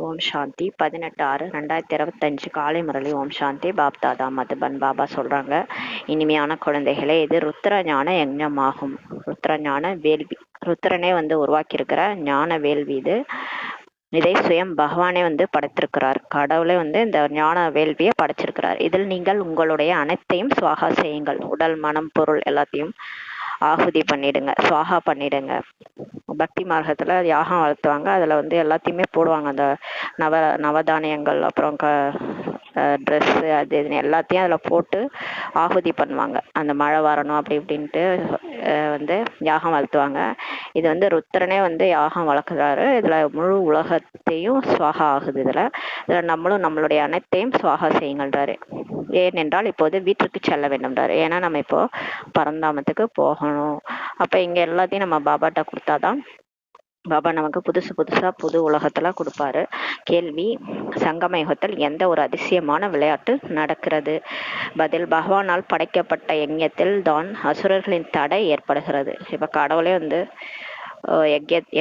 ஓம் சாந்தி 18/6/2025 காலை முரளி. ஓம் சாந்தி. பாப் தாதா மதுபன் பாபா சொல்றாங்க, இனிமையான குழந்தைகளே, இது ருத்ர ஞான யஜ்ஞமாகும். ருத்ர ஞான வேள்வி, ருத்ரனே உருவாக்கியிருக்கிற ஞான வேள்வி இது. இதை சுயம் பகவானே படைத்திருக்கிறார். கடவுளே இந்த ஞான வேள்வியை படைச்சிருக்கிறார். இதில் நீங்கள் உங்களுடைய அனைத்தையும் சுவாகா செய்யுங்கள். உடல், மனம், பொருள் எல்லாத்தையும் ஆகுதி பண்ணிடுங்க, சுவாகா பண்ணிடுங்க. பக்தி மார்க்கத்துல யாகம் வளர்த்துவாங்க. அதுல எல்லாத்தையுமே போடுவாங்க. அந்த நவதானியங்கள், அப்புறம் ட்ரெஸ்ஸு, அது இதுன்னு எல்லாத்தையும் அதில் போட்டு ஆகுதி பண்ணுவாங்க. அந்த மழை வரணும் அப்படி இப்படின்ட்டு யாகம் வளர்த்துவாங்க. இது ருத்ரனே யாகம் வளர்க்குறாரு. இதில் முழு உலகத்தையும் சுவாகா ஆகுது. இதில் நம்மளும் நம்மளுடைய அனைத்தையும் சுவாகா செய்யுங்கள்ன்றாரு. ஏனென்றால் இப்போது வீட்டிற்கு செல்ல வேண்டும்ன்றாரு. ஏன்னா நம்ம இப்போ பரந்தாமத்துக்கு போகணும். அப்போ இங்கே எல்லாத்தையும் நம்ம பாபாட்ட கொடுத்தாதான் பாபா நமக்கு புதுசா புது உலகத்துல கொடுப்பாரு. கேள்வி: சங்கம யுகத்தில் எந்த ஒரு அதிசயமான விளையாட்டு நடக்கிறது? பதில்: பகவானால் படைக்கப்பட்ட யஜ்ஞத்தில் தான் அசுரர்களின் தடை ஏற்படுகிறது. இப்ப கடவுளே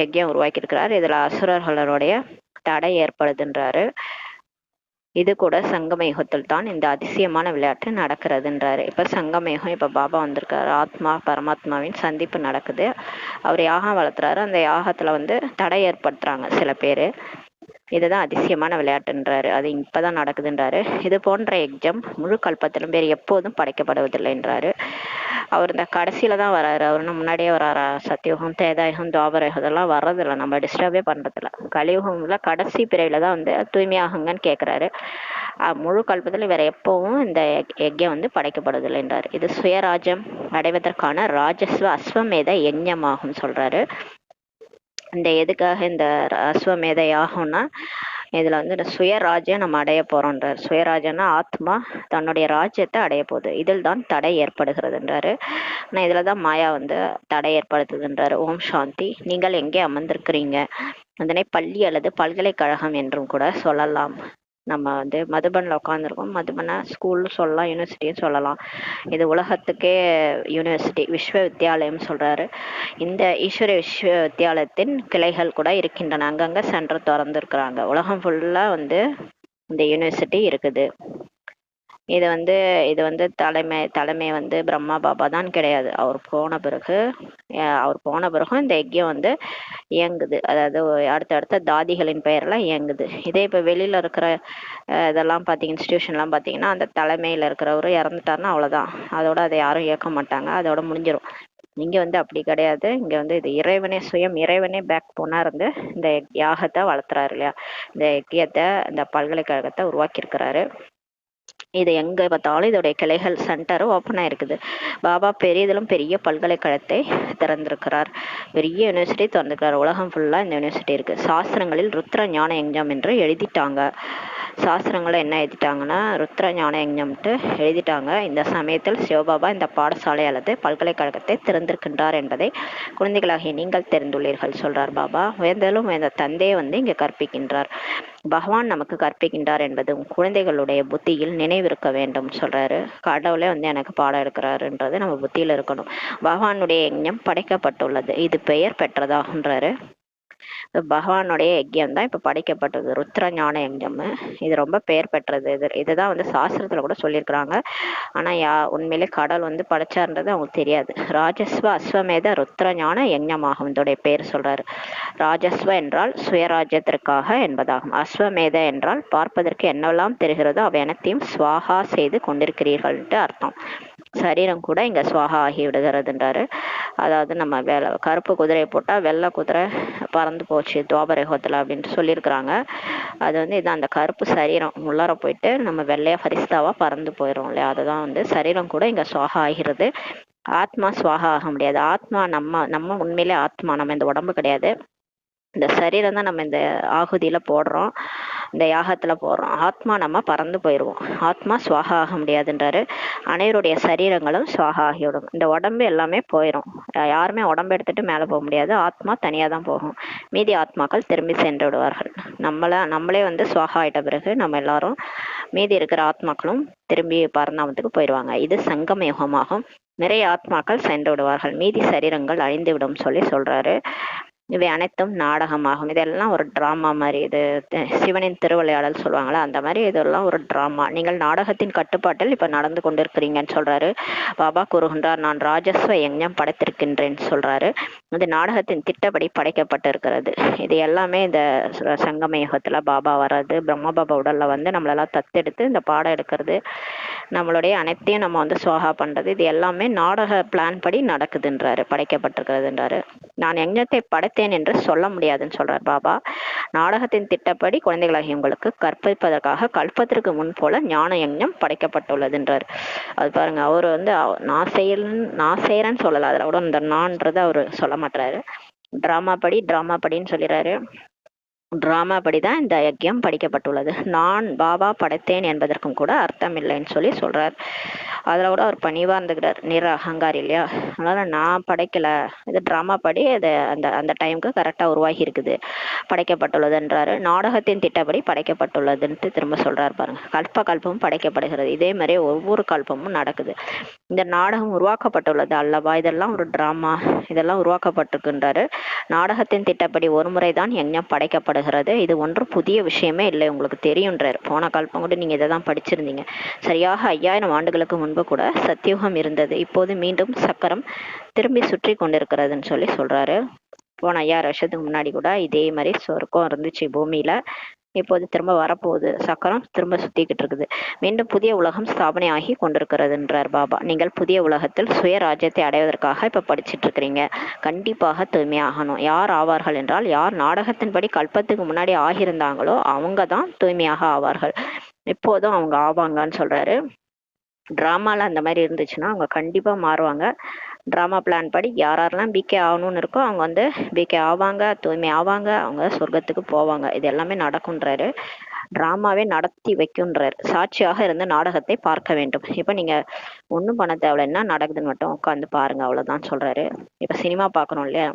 யஜ்யம் உருவாக்கி இருக்கிறார். இதுல அசுரர்களுடைய தடை ஏற்படுதுன்றாரு. இது கூட சங்கம யுகத்தில் தான் இந்த அதிசயமான விளையாட்டு நடக்கிறதுன்றாரு. இப்ப சங்கம யுகம், இப்ப பாபா வந்திருக்காரு. ஆத்மா பரமாத்மாவின் சந்திப்பு நடக்குது. அவர் யாகம் வளர்த்துறாரு. அந்த யாகத்துல தடை ஏற்படுத்துறாங்க சில பேரு. இதுதான் அதிசயமான விளையாட்டுன்றாரு. அது இப்பதான் நடக்குதுன்றாரு. இது போன்ற யஜ்ஜம் முழு கல்பத்திலும் வேறு எப்போதும் படைக்கப்படுவதில்லை என்றாரு. அவர் இந்த கடைசியில தான் வராரு. அவர் முன்னாடியே வராரா? சத்தியுகம், தேதாயுகம், துவாபரயுகம் இதெல்லாம் வர்றதில்லை. நம்ம டிஸ்டர்பே பண்றதில்ல. கலியுகம்ல கடைசி பிரிவுல தான் தூய்மையாகுங்கன்னு கேட்கிறாரு. முழு கல்பத்துல வேற எப்பவும் இந்த யஜ்யம் படைக்கப்படுவதில்லை என்றாரு. இது சுயராஜ்யம் அடைவதற்கான ராஜஸ்வ அஸ்வமேத யஜ்ஞமாகும் சொல்றாரு. இந்த எதுக்காக இந்த அஸ்வமேத யாகம்னா, இதுல இந்த சுயராஜ்யம் நம்ம அடைய போறோம்ன்றார். சுயராஜ்யம்னா ஆத்மா தன்னுடைய ராஜ்யத்தை அடைய போகுது. இதில் தான் தடை ஏற்படுகிறதுன்றாரு. ஆனா இதுலதான் மாயா தடை ஏற்படுத்துதுன்றாரு. ஓம் சாந்தி. நீங்கள் எங்கே அமர்ந்திருக்கிறீங்க? அதனை பள்ளி அல்லது பல்கலைக்கழகம் என்றும் கூட சொல்லலாம். நம்ம மதுபனில் உட்காந்துருக்கோம். மதுபனை ஸ்கூல்னு சொல்லலாம், யூனிவர்சிட்டின்னு சொல்லலாம். இது உலகத்துக்கே யூனிவர்சிட்டி, விஸ்வவித்யாலயம் சொல்றாரு. இந்த ஈஸ்வர விஸ்வவித்யாலயத்தின் கிளைகள் கூட இருக்கின்றன. அங்கங்க சென்டர் திறந்துருக்குறாங்க. உலகம் ஃபுல்லா இந்த யூனிவர்சிட்டி இருக்குது. இது இது தலைமை பிரம்மா பாபா தான் கிடையாது. அவர் போன பிறகும் இந்த யஜ்யம் இயங்குது. அதாவது அடுத்தடுத்த தாதிகளின் பெயர்லாம் இயங்குது. இதே இப்போ வெளியில இருக்கிற இதெல்லாம் பார்த்தீங்க, இன்ஸ்டியூஷன்லாம் பார்த்தீங்கன்னா, அந்த தலைமையில் இருக்கிறவரு இறந்துட்டாருன்னா அவ்வளோதான். அதோட அதை யாரும் இயக்க மாட்டாங்க. அதோட முடிஞ்சிடும். இங்க அப்படி கிடையாது. இங்க இது இறைவனே, சுயம் இறைவனே பேக் போனா இந்த யாகத்தை வளர்த்துறாரு இல்லையா? இந்த யஜ்யத்தை, இந்த பல்கலைக்கழகத்தை உருவாக்கி இருக்கிறாரு. இது எங்க பார்த்தாலும் இதோடைய கிளைகள் சென்டர் ஓப்பன் ஆயிருக்குது. பாபா பெரியதிலும் பெரிய பல்கலைக்கழகத்தை திறந்திருக்கிறார். பெரிய யூனிவர்சிட்டி திறந்திருக்கிறார். உலகம் ஃபுல்லா இந்த யூனிவர்சிட்டி இருக்கு. சாஸ்திரங்களில் ருத்ர ஞான யஜ்ஞம் என்று எழுதிட்டாங்க. சாஸ்திரங்களை என்ன எழுதிட்டாங்கன்னா, ருத்ர ஞான யஜ்ஞம்ட்டு எழுதிட்டாங்க. இந்த சமயத்தில் சிவபாபா இந்த பாடசாலை அல்லது பல்கலைக்கழகத்தை திறந்திருக்கின்றார் என்பதை குழந்தைகளாகிய நீங்கள் தெரிந்துள்ளீர்கள் சொல்றார் பாபா. உயர்ந்தாலும் உயர்ந்த தந்தையை இங்க கற்பிக்கின்றார். பகவான் நமக்கு கற்பிக்கின்றார் என்பது குழந்தைகளுடைய புத்தியில் நினைவிருக்க வேண்டும் சொல்றாரு. கடவுளே எனக்கு பாடம் எடுக்கிறாருன்றது நம்ம புத்தியில இருக்கணும். பகவானுடைய யஜ்ஞம் படைக்கப்பட்டுள்ளது. இது பெயர் பெற்றதாகுன்றாரு. பகவானுடைய யஜ்யம் தான் இப்ப படைக்கப்பட்டது, ருத்ர ஞான யஜ்ஞம். இது ரொம்ப பெயர் பெற்றது. இதுதான் சாஸ்திரத்துல கூட சொல்லியிருக்கிறாங்க. ஆனா உண்மையிலே கடவுள் படைச்சார்ன்றது அவங்களுக்கு தெரியாது. ராஜஸ்வ அஸ்வமேத ருத்ர ஞான யஜ்ஞமாகும் இதோடைய பெயர் சொல்றாரு. ராஜஸ்வ என்றால் சுயராஜ்யத்திற்காக என்பதாகும். அஸ்வமேத என்றால் பார்ப்பதற்கு என்னெல்லாம் தெரிகிறதோ அவை அனைத்தையும் சுவாகா செய்து கொண்டிருக்கிறீர்கள்ட்டு அர்த்தம். சரீரம் கூட இங்க சுவாகா ஆகி விடுகிறதுன்றாரு. அதாவது நம்ம கருப்பு குதிரையை போட்டா வெள்ளை குதிரை பறந்து போச்சு துவாபரயுகத்துல அப்படின்ட்டு சொல்லியிருக்கிறாங்க. அது இதான் அந்த கருப்பு சரீரம் உள்ளார போயிட்டு நம்ம வெள்ளையா ஃபரிஸ்தாவா பறந்து போயிடும் இல்லையா? அதுதான் சரீரம் கூட இங்க சுவாகா ஆகிறது. ஆத்மா சுவாகா ஆக முடியாது. ஆத்மா நம்ம உண்மையிலே ஆத்மா, நம்ம இந்த உடம்பு கிடையாது. இந்த சரீரம் தான் நம்ம இந்த ஆகுதியில போடுறோம், இந்த யாகத்துல போடுறோம். ஆத்மா நம்ம பறந்து போயிடுவோம். ஆத்மா சுவாகா ஆக முடியாதுன்றாரு. அனைவருடைய சரீரங்களும் சுவாகா ஆகிவிடும். இந்த உடம்பு எல்லாமே போயிடும். யாருமே உடம்பு எடுத்துட்டு மேல போக முடியாது. ஆத்மா தனியா தான் போகும். மீதி ஆத்மாக்கள் திரும்பி சென்று விடுவார்கள். நம்மளே சுவாகா ஆயிட்ட பிறகு நம்ம எல்லாரும் மீதி இருக்கிற ஆத்மாக்களும் திரும்பி பரந்தாமத்துக்கு போயிடுவாங்க. இது சங்கம யுகமாகும். நிறைய ஆத்மாக்கள் சென்று விடுவார்கள். மீதி சரீரங்கள் அழிந்து விடும் சொல்றாரு. இவை அனைத்தும் நாடகமாகும். இதெல்லாம் ஒரு டிராமா மாதிரி. இது சிவனின் திருவிளையாடல் சொல்லுவாங்களா, அந்த மாதிரி இதெல்லாம் ஒரு டிராமா. நீங்கள் நாடகத்தின் கட்டுப்பாட்டில் இப்ப நடந்து கொண்டிருக்கிறீங்கன்னு சொல்றாரு. பாபா கூறுகின்றார், நான் ராஜஸ்வ யஞ்ஞம் படைத்திருக்கின்றேன்னு சொல்றாரு. இது நாடகத்தின் திட்டப்படி படைக்கப்பட்டிருக்கிறது. இது எல்லாமே இந்த சங்கம யுகத்துல பாபா வர்றது, பிரம்மா பாபா உடல்ல வந்து நம்மளெல்லாம் தத்தெடுத்து இந்த பாடம் எடுக்கிறது, நம்மளுடைய அனைத்தையும் நம்ம வந்து சுவாகா பண்றது, இது எல்லாமே நாடக பிளான் படி நடக்குதுன்றாரு, படைக்கப்பட்டிருக்கிறதுன்றாரு. நான் யஞ்ஞத்தை படைத்தேன் என்று சொல்ல முடியாதுன்னு சொல்றார் பாபா. நாடகத்தின் திட்டப்படி குழந்தைகளாகிய உங்களுக்கு கற்பிப்பதற்காக கல்பத்திற்கு முன் போல ஞான யஞ்ஞம் படைக்கப்பட்டுள்ளதுன்றார். அது பாருங்க, அவர் வந்து நான் செய்யறேன்னு சொல்லல, அதில் கூட இந்த நான்றதை அவர் சொல்ல மாட்டாரு. டிராமா படின்னு சொல்லிடுறாரு. டிராமா படிதான் இந்த யஜ்யம் படிக்கப்பட்டுள்ளது. நான் பாபா படைத்தேன் என்பதற்கும் கூட அர்த்தம் இல்லைன்னு சொல்றார். அதில் கூட அவர் பணிவா இருந்துக்கிறார், நிற அகங்காரி இல்லையா. அதனால நான் படைக்கல, இது டிராமா படி அது அந்த அந்த டைமுக்கு கரெக்டாக உருவாகி இருக்குது, படைக்கப்பட்டுள்ளதுன்றாரு. நாடகத்தின் திட்டப்படி படைக்கப்பட்டுள்ளதுன்ட்டு திரும்ப சொல்றாரு பாருங்க. கல்பமும் படைக்கப்படுகிறது. இதே மாதிரி ஒவ்வொரு கல்பமும் நடக்குது. இந்த நாடகம் உருவாக்கப்பட்டுள்ளது அல்லவா, இதெல்லாம் ஒரு டிராமா, இதெல்லாம் உருவாக்கப்பட்டிருக்குன்றாரு. நாடகத்தின் திட்டப்படி ஒரு முறைதான் யஞ்ஞம் படைக்கப்படுகிறது. இது ஒன்றும் புதிய விஷயமே இல்லை, உங்களுக்கு தெரியுன்றாரு. போன கல்பம் கூட நீங்க இதை தான் படிச்சிருந்தீங்க. சரியாக 5000 ஆண்டுகளுக்கு முன்பு கூட சத்தியுகம் இருந்தது. இப்போது மீண்டும் சக்கரம் திரும்பி சுற்றி கொண்டிருக்கிறதுன்னு சொல்றாரு. போன 5000 வருஷத்துக்கு முன்னாடி கூட இதே மாதிரி சொர்க்கம் இருந்துச்சு பூமியில. இப்போது திரும்ப வரப்போகுது, சக்கரம் திரும்ப சுத்திக்கிட்டு இருக்குது. மீண்டும் புதிய உலகம் ஸ்தாபனை ஆகி கொண்டிருக்கிறதுன்றார் பாபா. நீங்கள் புதிய உலகத்தில் சுயராஜ்யத்தை அடைவதற்காக இப்ப படிச்சுட்டு இருக்கிறீங்க. கண்டிப்பாக தூய்மையாகணும். யார் ஆவார்கள் என்றால், யார் நாடகத்தின்படி கல்பத்துக்கு முன்னாடி ஆகியிருந்தாங்களோ அவங்க தான் தூய்மையாக ஆவார்கள். இப்போதும் அவங்க ஆவாங்கன்னு சொல்றாரு. டிராமால அந்த மாதிரி இருந்துச்சுன்னா அவங்க கண்டிப்பா மாறுவாங்க. டிராமா பிளான் படி யாரெல்லாம் பிகே ஆகணும்னு இருக்கோ அவங்க வந்து பிகே ஆவாங்க, தூய்மை ஆவாங்க, அவங்க சொர்க்கத்துக்கு போவாங்க. இது எல்லாமே நடக்கும்ன்றாரு. டிராமாவே நடத்தி வைக்கும்ன்றாரு. சாட்சியாக இருந்து நாடகத்தை பார்க்க வேண்டும். இப்ப நீங்க ஒன்றும் பண்ண தேவையில்ல, என்ன நடக்குதுன்னு மட்டும் உட்காந்து பாருங்க, அவ்வளவுதான் சொல்றாரு. இப்ப சினிமா பார்க்கணும் இல்லையா,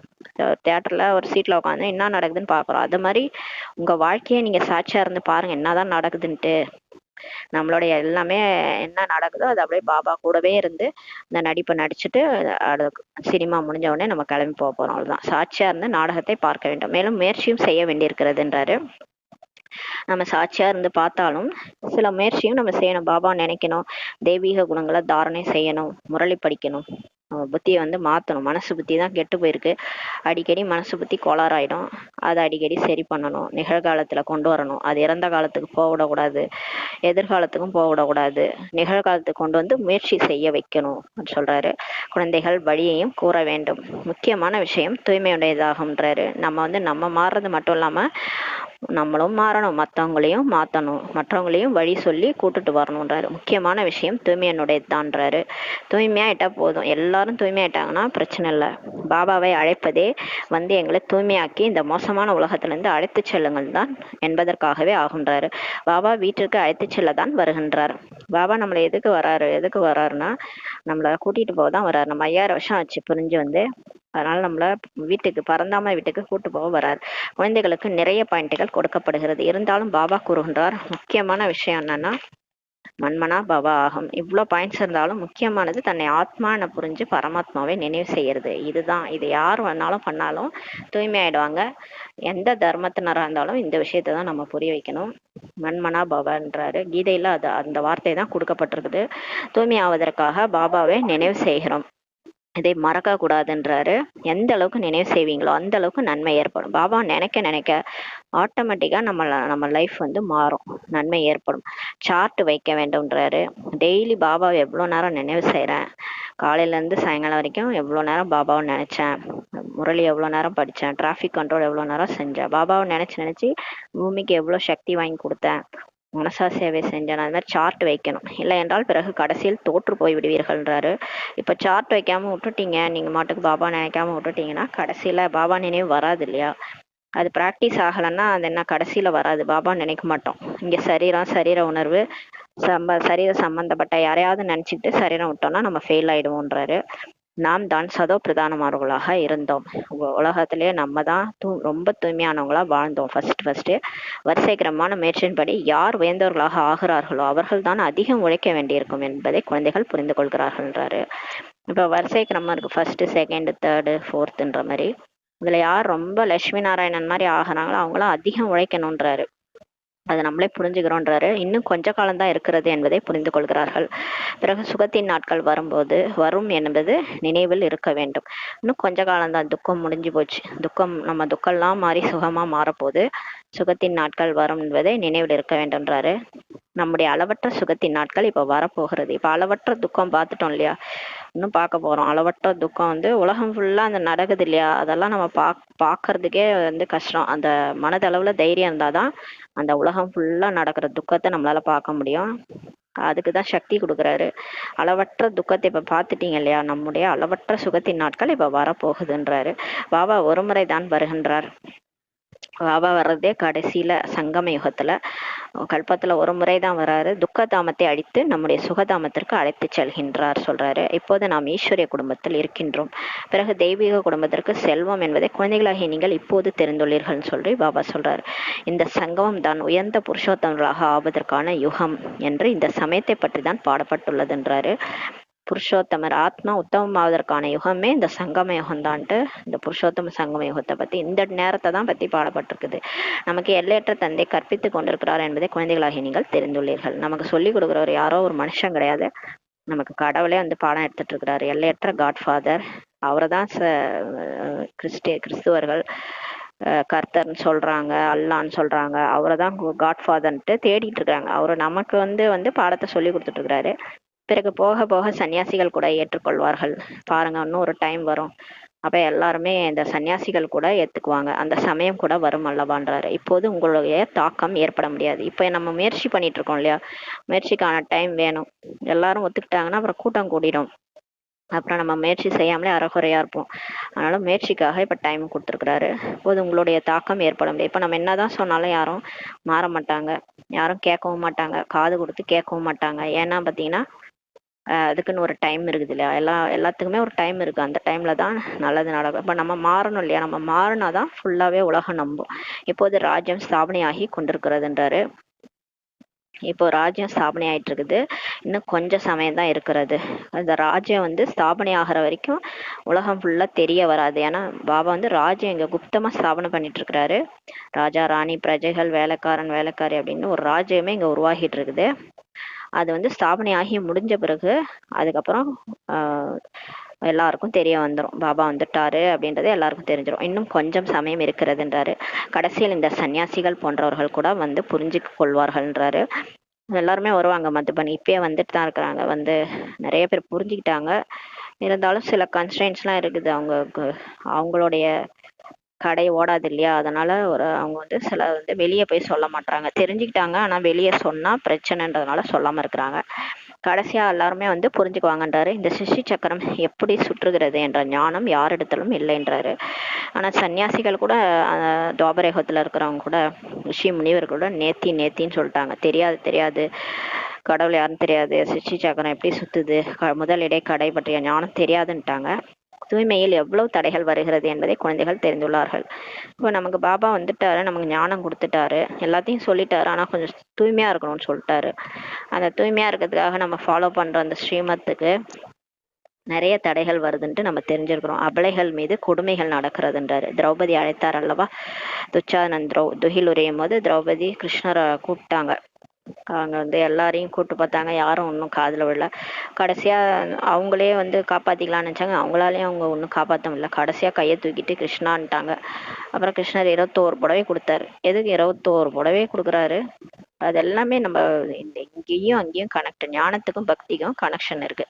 தியேட்டர்ல ஒரு சீட்ல உட்காந்து என்ன நடக்குதுன்னு பாக்குறோம். அது மாதிரி உங்க வாழ்க்கையை நீங்க சாட்சியா இருந்து பாருங்க, என்னதான் நடக்குதுன்ட்டு. நம்மளுடைய எல்லாமே என்ன நடக்குதோ அது அப்படியே பாபா கூடவே இருந்து இந்த நடிப்பை நடிச்சுட்டு சினிமா முடிஞ்ச உடனே நம்ம கிளம்பி போறோம். அவ்வளவுதான். சாட்சியா இருந்து நாடகத்தை பார்க்க வேண்டும். மேலும் முயற்சியும் செய்ய வேண்டியிருக்கிறதுன்றாரு. நம்ம சாட்சியா இருந்து பார்த்தாலும் சில முயற்சியும் நம்ம செய்யணும். பாபா நினைக்கணும், தெய்வீக குணங்களை தாரணை செய்யணும், முரளி படிக்கணும், புத்தியை வந்து மாற்றணும். மனசு புத்தி தான் கெட்டு போயிருக்கு. அடிக்கடி மனசு புத்தி கோளாறாயிடும். அதை அடிக்கடி சரி பண்ணணும், நிகழ்காலத்தில் கொண்டு வரணும். அது இறந்த காலத்துக்கு போக விடக்கூடாது, எதிர்காலத்துக்கும் போக விடக்கூடாது. நிகழ்காலத்துக்கு கொண்டு வந்து முயற்சி செய்ய வைக்கணும் சொல்றாரு. குழந்தைகள் வழியையும் கூற வேண்டும். முக்கியமான விஷயம் தூய்மையுடையதாகும்ன்றாரு. நம்ம வந்து நம்ம மாறுறது மட்டும் இல்லாம நம்மளும் மாறணும், மற்றவங்களையும் மாற்றணும், மற்றவங்களையும் வழி சொல்லி கூட்டுட்டு வரணுன்றாரு. முக்கியமான விஷயம் தூய்மையினுடையதான்றாரு. தூய்மையாயிட்டா போதும், எல்லாரும் தூய்மையாயிட்டாங்கன்னா பிரச்சனை இல்லை. பாபாவை அழைப்பதே வந்து எங்களை தூய்மையாக்கி இந்த மோசமான உலகத்திலிருந்து அழைத்து செல்லுங்கள் தான் என்பதற்காகவே ஆகுன்றாரு. பாபா வீட்டிற்கு அழைத்து செல்ல தான் வருகின்றார். பாபா நம்மளை எதுக்கு வராருன்னா நம்மளை கூட்டிட்டு போக தான் வர்றாரு. நம்ம 5000 வருஷம் ஆச்சு புரிஞ்சு வந்து. அதனால நம்மள வீட்டுக்கு, பரந்தாம வீட்டுக்கு கூட்டு போக வர்றாரு. குழந்தைகளுக்கு நிறைய பாயிண்ட்டுகள் கொடுக்கப்படுகிறது. இருந்தாலும் பாபா கூறுகின்றார், முக்கியமான விஷயம் என்னன்னா மன்மனா பாபா ஆகும். இவ்வளோ பாயிண்ட்ஸ் இருந்தாலும் முக்கியமானது தன்னை ஆத்மான புரிஞ்சு பரமாத்மாவை நினைவு செய்யறது. இதுதான். இது யார் வேணாலும் பண்ணாலும் தூய்மையாயிடுவாங்க. எந்த தர்மத்தினராக இருந்தாலும் இந்த விஷயத்தை தான் நம்ம புரிய வைக்கணும். மன்மனா பாபான்றாரு. கீதையில அது அந்த வார்த்தை தான் கொடுக்கப்பட்டிருக்குது. தூய்மை ஆவதற்காக பாபாவை நினைவு செய்கிறோம். இதை மறக்க கூடாதுன்றாரு. எந்த அளவுக்கு நினைவு செய்வீங்களோ அந்த அளவுக்கு நன்மை ஏற்படும். பாபா நினைக்க நினைக்க ஆட்டோமேட்டிக்கா நம்ம லைஃப் வந்து மாறும், நன்மை ஏற்படும். சார்ட் வைக்க வேண்டும்ன்றாரு. டெய்லி பாபாவை எவ்வளவு நேரம் நினைவு செய்யறேன், காலையில இருந்து சாயங்காலம் வரைக்கும் எவ்வளவு நேரம் பாபாவை நினைச்சேன், முரளி எவ்வளவு நேரம் படிச்சேன், டிராஃபிக் கண்ட்ரோல் எவ்வளவு நேரம் செஞ்சேன், பாபாவை நினைச்சு பூமிக்கு எவ்வளவு சக்தி வாங்கி கொடுத்தேன், மனசா சேவை செஞ்சேன். அது மாதிரி சார்ட் வைக்கணும். இல்லை என்றால் பிறகு கடைசியில் தோற்று போய் விடுவீர்கள்ன்றாரு. இப்போ சார்ட் வைக்காம விட்டுட்டீங்க, நீங்க மாட்டுக்கு பாபா நினைக்காம விட்டுட்டீங்கன்னா கடைசியில பாபா நினைவு வராது இல்லையா. அது ப்ராக்டிஸ் ஆகலைன்னா அது என்ன கடைசியில வராது, பாபா நினைக்க மாட்டோம். இங்க சரீர உணர்வு சரீர சம்பந்தப்பட்ட யாரையாவது நினைச்சிட்டு சரீரம் விட்டோம்னா நம்ம ஃபெயில் ஆயிடுவோன்றாரு. நாம் தான் சதோ பிரதானமானவர்களாக இருந்தோம். உலகத்திலேயே நம்ம தான் ரொம்ப தூய்மையானவங்களா வாழ்ந்தோம். ஃபர்ஸ்ட் வரிசைக்கிரமான முயற்சியின்படி யார் உயர்ந்தவர்களாக ஆகிறார்களோ அவர்கள் தான் அதிகம் உழைக்க வேண்டியிருக்கும் என்பதை குழந்தைகள் புரிந்து கொள்கிறார்கள்ன்றாரு. இப்போ வரிசை கிரமம் இருக்கு, ஃபர்ஸ்ட், செகண்ட், தேர்டு, ஃபோர்த்துன்ற மாதிரி. இதுல யார் ரொம்ப லட்சுமி நாராயணன் மாதிரி ஆகுறாங்களோ அவங்களாம் அதிகம் உழைக்கணும்ன்றாரு. அதை நம்மளே புரிஞ்சுக்கிறோன்றாரு. இன்னும் கொஞ்ச காலம்தான் இருக்கிறது என்பதை புரிந்து கொள்கிறார்கள். பிறகு சுகத்தின் நாட்கள் வரும்போது வரும் என்பது நினைவில் இருக்க வேண்டும். இன்னும் கொஞ்ச காலம்தான், துக்கம் முடிஞ்சு போச்சு, நம்ம துக்கம்லாம் மாறி சுகமா மாறப்போகுது, சுகத்தின் நாட்கள் வரும் என்பதை நினைவில் இருக்க வேண்டும்ன்றாரு. நம்முடைய அளவற்ற சுகத்தின் நாட்கள் இப்ப வரப்போகிறது. இப்ப அளவற்ற துக்கம் பார்த்துட்டோம் இல்லையா, இன்னும் பார்க்க போறோம். அளவற்ற துக்கம் உலகம் ஃபுல்லா அந்த நடக்குது இல்லையா, அதெல்லாம் நம்ம பாக்குறதுக்கே கஷ்டம். அந்த மனதளவுல தைரியம் இருந்தாதான் அந்த உலகம் ஃபுல்லா நடக்கிற துக்கத்தை நம்மளால பார்க்க முடியும். அதுக்குதான் சக்தி கொடுக்குறாரு. அளவற்ற துக்கத்தை இப்ப பார்த்துட்டீங்க இல்லையா, நம்முடைய அளவற்ற சுகத்தின் நாட்கள் இப்ப வரப்போகுதுன்றாரு. பாபா ஒரு முறை தான் வருகின்றார். பாபா வர்றதே கடைசியில சங்கம யுகத்துல, கல்பத்துல ஒரு முறைதான் வராரு. துக்கதாமத்தை அழித்து நம்முடைய சுகதாமத்திற்கு அழைத்து செல்கின்றார் சொல்றாரு. இப்போது நாம் ஈஸ்வரிய குடும்பத்தில் இருக்கின்றோம். பிறகு தெய்வீக குடும்பத்திற்கு செல்வம் என்பதை குழந்தைகளாகிய நீங்கள் இப்போது தெரிந்துள்ளீர்கள் சொல்லி பாபா சொல்றாரு. இந்த சங்கமம் தான் உயர்ந்த புருஷோத்தமர்களாக ஆவதற்கான யுகம் என்று இந்த சமயத்தை பற்றி தான் பாடப்பட்டுள்ளதுன்றாரு. புருஷோத்தமர் ஆத்மா உத்தமமாவதற்கான யுகமே இந்த சங்கம யுகம் தான்ட்டு, இந்த புருஷோத்தம சங்கம யுகத்தை பத்தி இந்த நேரத்தை தான் பத்தி பாடப்பட்டிருக்குது. நமக்கு எல்லையற்ற தந்தை கற்பித்து கொண்டிருக்கிறார் என்பதை குழந்தைகளாகி நீங்கள் தெரிந்துள்ளீர்கள். நமக்கு சொல்லிக் கொடுக்குறவர் யாரோ ஒரு மனுஷன் கிடையாது, நமக்கு கடவுளே பாடம் எடுத்துட்டு இருக்கிறாரு. எல்லையற்ற காட்ஃபாதர் அவரை தான் கிறிஸ்துவர்கள் கர்த்தர்ன்னு சொல்றாங்க, அல்லான்னு சொல்றாங்க. அவரை தான் காட்ஃபாதர்ன்ட்டு தேடிட்டு இருக்காங்க. அவரு நமக்கு பாடத்தை சொல்லி கொடுத்துட்டு இருக்கிறாரு. பிறகு போக போக சன்னியாசிகள் கூட ஏற்றுக்கொள்வார்கள். பாருங்க, இன்னும் ஒரு டைம் வரும், அப்ப எல்லாருமே இந்த சன்னியாசிகள் கூட ஏத்துக்குவாங்க. அந்த சமயம் கூட வரும் அல்லவான்றாரு. இப்போது உங்களுடைய தாக்கம் ஏற்பட முடியாது. இப்ப நம்ம முயற்சி பண்ணிட்டு இருக்கோம் இல்லையா, முயற்சிக்கான டைம் வேணும். எல்லாரும் ஒத்துக்கிட்டாங்கன்னா அப்புறம் கூட்டம் கூடிடும். அப்புறம் நம்ம முயற்சி செய்யாமலே அறகுறையா இருப்போம். அதனால முயற்சிக்காக இப்ப டைம் கொடுத்துருக்குறாரு. இப்போது உங்களுடைய தாக்கம் ஏற்பட முடியாது. இப்ப நம்ம என்னதான் சொன்னாலும் யாரும் மாற மாட்டாங்க, யாரும் கேட்கவும் மாட்டாங்க, காது கொடுத்து கேட்கவும் மாட்டாங்க. ஏன்னா பாத்தீங்கன்னா அதுக்குன்னு ஒரு டைம் இருக்குது இல்லையா, எல்லாத்துக்குமே ஒரு டைம் இருக்கு. அந்த டைம்ல தான் நல்லது நடக்கும். இப்ப நம்ம மாறணும் இல்லையா, நம்ம மாறினாதான் ஃபுல்லாவே உலகம் நம்பும். இப்போது ராஜ்யம் ஸ்தாபனை ஆகி கொண்டிருக்கிறதுன்றாரு. இப்போ ராஜ்யம் ஸ்தாபனை ஆயிட்டு இருக்குது, இன்னும் கொஞ்சம் சமயம் தான் இருக்கிறது. அந்த ராஜ்யம் ஸ்தாபனை ஆகிற வரைக்கும் உலகம் ஃபுல்லா தெரிய வராது. ஏன்னா பாபா ராஜ்யம் இங்க குப்தமா ஸ்தாபனை பண்ணிட்டு இருக்கிறாரு. ராஜா ராணி பிரஜைகள் வேலைக்காரன் வேலைக்காரி அப்படின்னு ஒரு ராஜ்யமே இங்க உருவாகிட்டு இருக்குது. அது ஸ்தாபனை ஆகி முடிஞ்ச பிறகு அதுக்கப்புறம் எல்லாருக்கும் தெரிய வந்துடும், பாபா வந்துட்டாரு அப்படின்றது எல்லாருக்கும் தெரிஞ்சிடும். இன்னும் கொஞ்சம் சமயம் இருக்கிறதுன்றாரு. கடைசியில் இந்த சன்னியாசிகள் போன்றவர்கள் கூட புரிஞ்சு கொள்வார்கள்ன்றாரு. எல்லாருமே வருவாங்க மதுபன், இப்பயே வந்துட்டு தான் இருக்கிறாங்க. நிறைய பேர் புரிஞ்சுக்கிட்டாங்க. இருந்தாலும் சில கன்ஸ்ட்ரெயின்ஸ்லாம் இருக்குது. அவங்களுடைய கடை ஓடாது இல்லையா, அதனால அவங்க சில வெளியே போய் சொல்ல மாட்டாங்க. தெரிஞ்சுக்கிட்டாங்க, ஆனா வெளியே சொன்னா பிரச்சனைன்றதுனால சொல்லாம இருக்கிறாங்க. கடைசியா எல்லாருமே புரிஞ்சுக்குவாங்கன்றாரு. இந்த சிருஷ்டி சக்கரம் எப்படி சுற்றுகிறது என்ற ஞானம் யாரிடத்திலும் இல்லைன்றாரு. ஆனா சன்னியாசிகள் கூட துவாபரயுகத்துல இருக்கிறவங்க கூட ரிஷி முனிவர் கூட நேத்தின்னு சொல்லிட்டாங்க. தெரியாது கடவுள் யாருன்னு தெரியாது, சிருஷ்டி சக்கரம் எப்படி சுத்துது, முதல் இடை கடை பற்றிய ஞானம் தெரியாதுன்ட்டாங்க. தூய்மையில் எவ்வளவு தடைகள் வருகிறது என்பதை குழந்தைகள் தெரிந்துள்ளார்கள். இப்போ நமக்கு பாபா வந்துட்டாரு, நமக்கு ஞானம் கொடுத்துட்டாரு, எல்லாத்தையும் சொல்லிட்டாரு. ஆனா கொஞ்சம் தூய்மையா இருக்கணும்னு சொல்லிட்டாரு. அந்த தூய்மையா இருக்கிறதுக்காக நம்ம ஃபாலோ பண்ற அந்த ஸ்ரீமத்துக்கு நிறைய தடைகள் வருதுன்ட்டு நம்ம தெரிஞ்சிருக்கிறோம். அபலைகள் மீது கொடுமைகள் நடக்கிறதுன்றாரு. திரௌபதி அழைத்தார் அல்லவா, துச்சாதனன் துகில் உரையும் போது திரௌபதி கிருஷ்ணரை கூப்பிட்டாங்க. அவங்க எல்லாரையும் கூட்டு பார்த்தாங்க, யாரும் ஒன்றும் காதுல விடல. கடைசியா அவங்களே காப்பாத்திக்கலாம்னு நினைச்சாங்க, அவங்களாலேயும் அவங்க ஒன்றும் காப்பாற்ற முடியல. கடைசியா கையை தூக்கிட்டு கிருஷ்ணான்ட்டாங்க. அப்புறம் கிருஷ்ணர் 21 புடவை கொடுத்தாரு. எதுக்கு 21 புடவை கொடுக்குறாரு, அது எல்லாமே நம்ம இங்கேயும் அங்கேயும் கனெக்ட், ஞானத்துக்கும் பக்திக்கும் கனெக்ஷன் இருக்கு.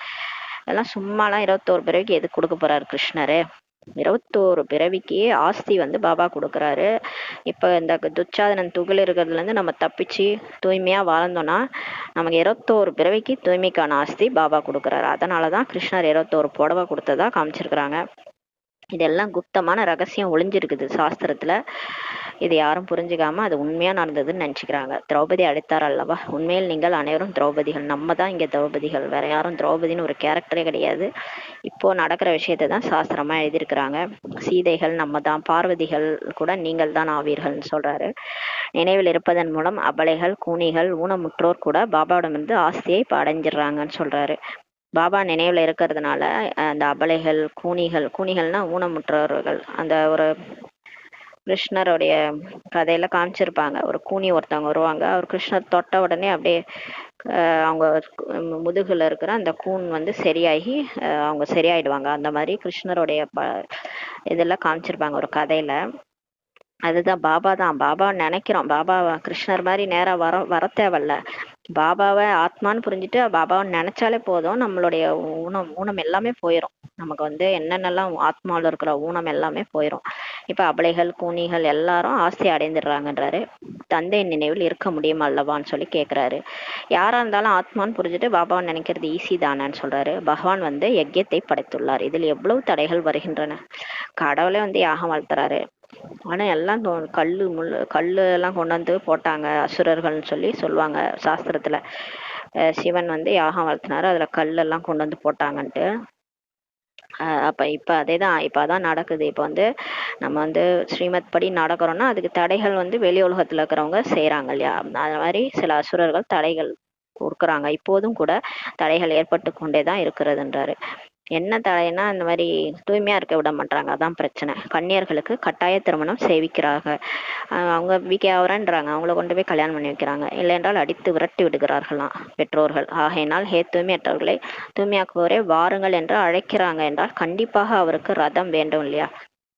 அதெல்லாம் சும்மாலாம் 21 பிறவிக்கு எதுக்கு கொடுக்க போறாரு கிருஷ்ணரு, 21 பிறவிக்கு ஆஸ்தி பாபா கொடுக்குறாரு. இப்ப இந்த துச்சாதனன் துகில் இருக்கிறதுல இருந்து நம்ம தப்பிச்சு தூய்மையா வாழ்ந்தோம்னா நமக்கு 21 பிறவிக்கு தூய்மைக்கான ஆஸ்தி பாபா கொடுக்குறாரு. அதனாலதான் கிருஷ்ணர் 21 புடவை கொடுத்ததா காமிச்சிருக்கிறாங்க. இதெல்லாம் குப்தமான ரகசியம் ஒளிஞ்சிருக்குது சாஸ்திரத்துல. இது யாரும் புரிஞ்சுக்காம அது உண்மையா நடந்ததுன்னு நினைச்சுக்கிறாங்க. திரௌபதி அழைத்தார் அல்லவா, உண்மையில் நீங்கள் அனைவரும் திரௌபதிகள். நம்ம தான் இங்க திரௌபதிகள், வேற யாரும் திரௌபதினு ஒரு கேரக்டரே கிடையாது. இப்போ நடக்கிற விஷயத்தை தான் சாஸ்திரமா எழுதியிருக்கிறாங்க. சீதைகள் நம்ம தான், பார்வதிகள் கூட நீங்கள் தான் ஆவீர்கள்னு சொல்றாரு. நினைவில் இருப்பதன் மூலம் அபலைகள் கூனிகள் ஊனமுற்றோர் கூட பாபாவிடமிருந்து ஆஸ்தியை அடைஞ்சிடுறாங்கன்னு சொல்றாரு. பாபா நினைவுல இருக்கிறதுனால அந்த அபலைகள், கூனிகள்னா ஊனமுற்றவர்கள், அந்த ஒரு கிருஷ்ணருடைய கதையில காமிச்சிருப்பாங்க. ஒரு கூனி ஒருத்தவங்க வருவாங்க, அவர் கிருஷ்ணர் தொட்ட உடனே அப்படியே அவங்க முதுகுல இருக்கிற அந்த கூன் வந்து சரியாகி அவங்க சரியாயிடுவாங்க. அந்த மாதிரி கிருஷ்ணருடைய இதெல்லாம் காமிச்சிருப்பாங்க ஒரு கதையில. அதுதான் பாபா தான். பாபா நினைக்கிறோம், பாபா கிருஷ்ணர் மாதிரி நேரா வர தேவையில்ல. பாபாவை ஆத்மான்னு புரிஞ்சுட்டு பாபாவை நினைச்சாலே போதும், நம்மளுடைய ஊனம் எல்லாமே போயிடும். நமக்கு வந்து என்னென்னலாம் ஆத்மாவில் இருக்கிற ஊனம் எல்லாமே போயிடும். இப்ப அபலைகள், கூனிகள் எல்லாரும் ஆசை அடைந்துடுறாங்கன்றாரு. தந்தை நினைவில் இருக்க முடியுமா அல்லவான்னு சொல்லி கேட்கிறாரு. யாரா இருந்தாலும் ஆத்மான்னு புரிஞ்சுட்டு பாபாவை நினைக்கிறது ஈஸி தானேன்னு சொல்றாரு. பகவான் வந்து யஜ்யத்தை படைத்துள்ளார், இதில் எவ்வளவு தடைகள் வருகின்றன. கடவுளே வந்து யாகம் வளர்த்துறாரு. ஆனா எல்லாம் கல்லு எல்லாம் கொண்டு வந்து போட்டாங்க அசுரர்கள்னு சொல்லி சொல்லுவாங்க சாஸ்திரத்துல. சிவன் வந்து யாகம் வளர்த்தினாரு, அதுல கல்லெல்லாம் கொண்டு வந்து போட்டாங்கன்ட்டு. அப்ப இப்ப அதேதான், இப்ப அதான் நடக்குது. இப்ப வந்து நம்ம வந்து ஸ்ரீமத் படி நடக்கிறோம்னா அதுக்கு தடைகள் வந்து வெளி உலகத்துல இருக்கிறவங்க செய்யறாங்க இல்லையா. அது மாதிரி சில அசுரர்கள் தடைகள் கொடுக்குறாங்க. இப்போதும் கூட தடைகள் ஏற்பட்டு கொண்டேதான் இருக்கிறதுன்றாரு. என்ன தடைன்னா இந்த மாதிரி தூய்மையா இருக்க விட மாட்டாங்க, அதான் பிரச்சனை. கன்னியர்களுக்கு கட்டாய திருமணம் செய்விக்கிறாங்க. அவங்க பிகே ஆவரன்றாங்க, அவங்கள கொண்டு போய் கல்யாணம் பண்ணி வைக்கிறாங்க. இல்லை என்றால் அடித்து விரட்டி விடுகிறார்களாம் பெற்றோர்கள். ஆகையினால் தூய்மையற்றவர்களை தூய்மையாக்குவோரே வாருங்கள் என்று அழைக்கிறாங்க என்றால் கண்டிப்பாக அவருக்கு ரதம் வேண்டும் இல்லையா.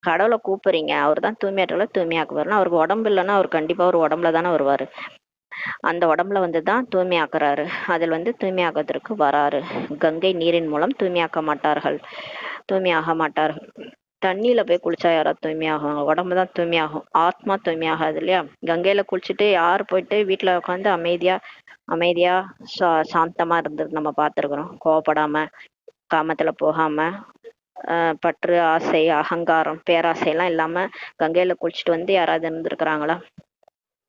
கடவுளை கூப்பிடுறீங்க, அவர் தான் தூய்மையற்றவர்களை தூய்மையாக்குவார்னா அவருக்கு உடம்பு இல்லைன்னா அவர் கண்டிப்பா ஒரு உடம்புல தானே வருவாரு. அந்த உடம்புல வந்து தான் தூய்மையாக்குறாரு. அதில் வந்து தூய்மையாக்குவதற்கு வராரு. கங்கை நீரின் மூலம் தூய்மையாக்க மாட்டார்கள், தூய்மையாக மாட்டார்கள். தண்ணியில போய் குளிச்சா யாராவது தூய்மையாகும்? உடம்பு தான் தூய்மையாகும், ஆத்மா தூய்மையாகாது இல்லையா. கங்கையில குளிச்சுட்டு யார் போயிட்டு வீட்டுல உட்காந்து அமைதியா சாந்தமா இருந்தது நம்ம பார்த்துருக்குறோம். கோவப்படாம, காமத்துல போகாம, பற்று, ஆசை, அகங்காரம், பேராசை எல்லாம் இல்லாம கங்கையில குளிச்சுட்டு வந்து யாராவது இருந்திருக்கிறாங்களா?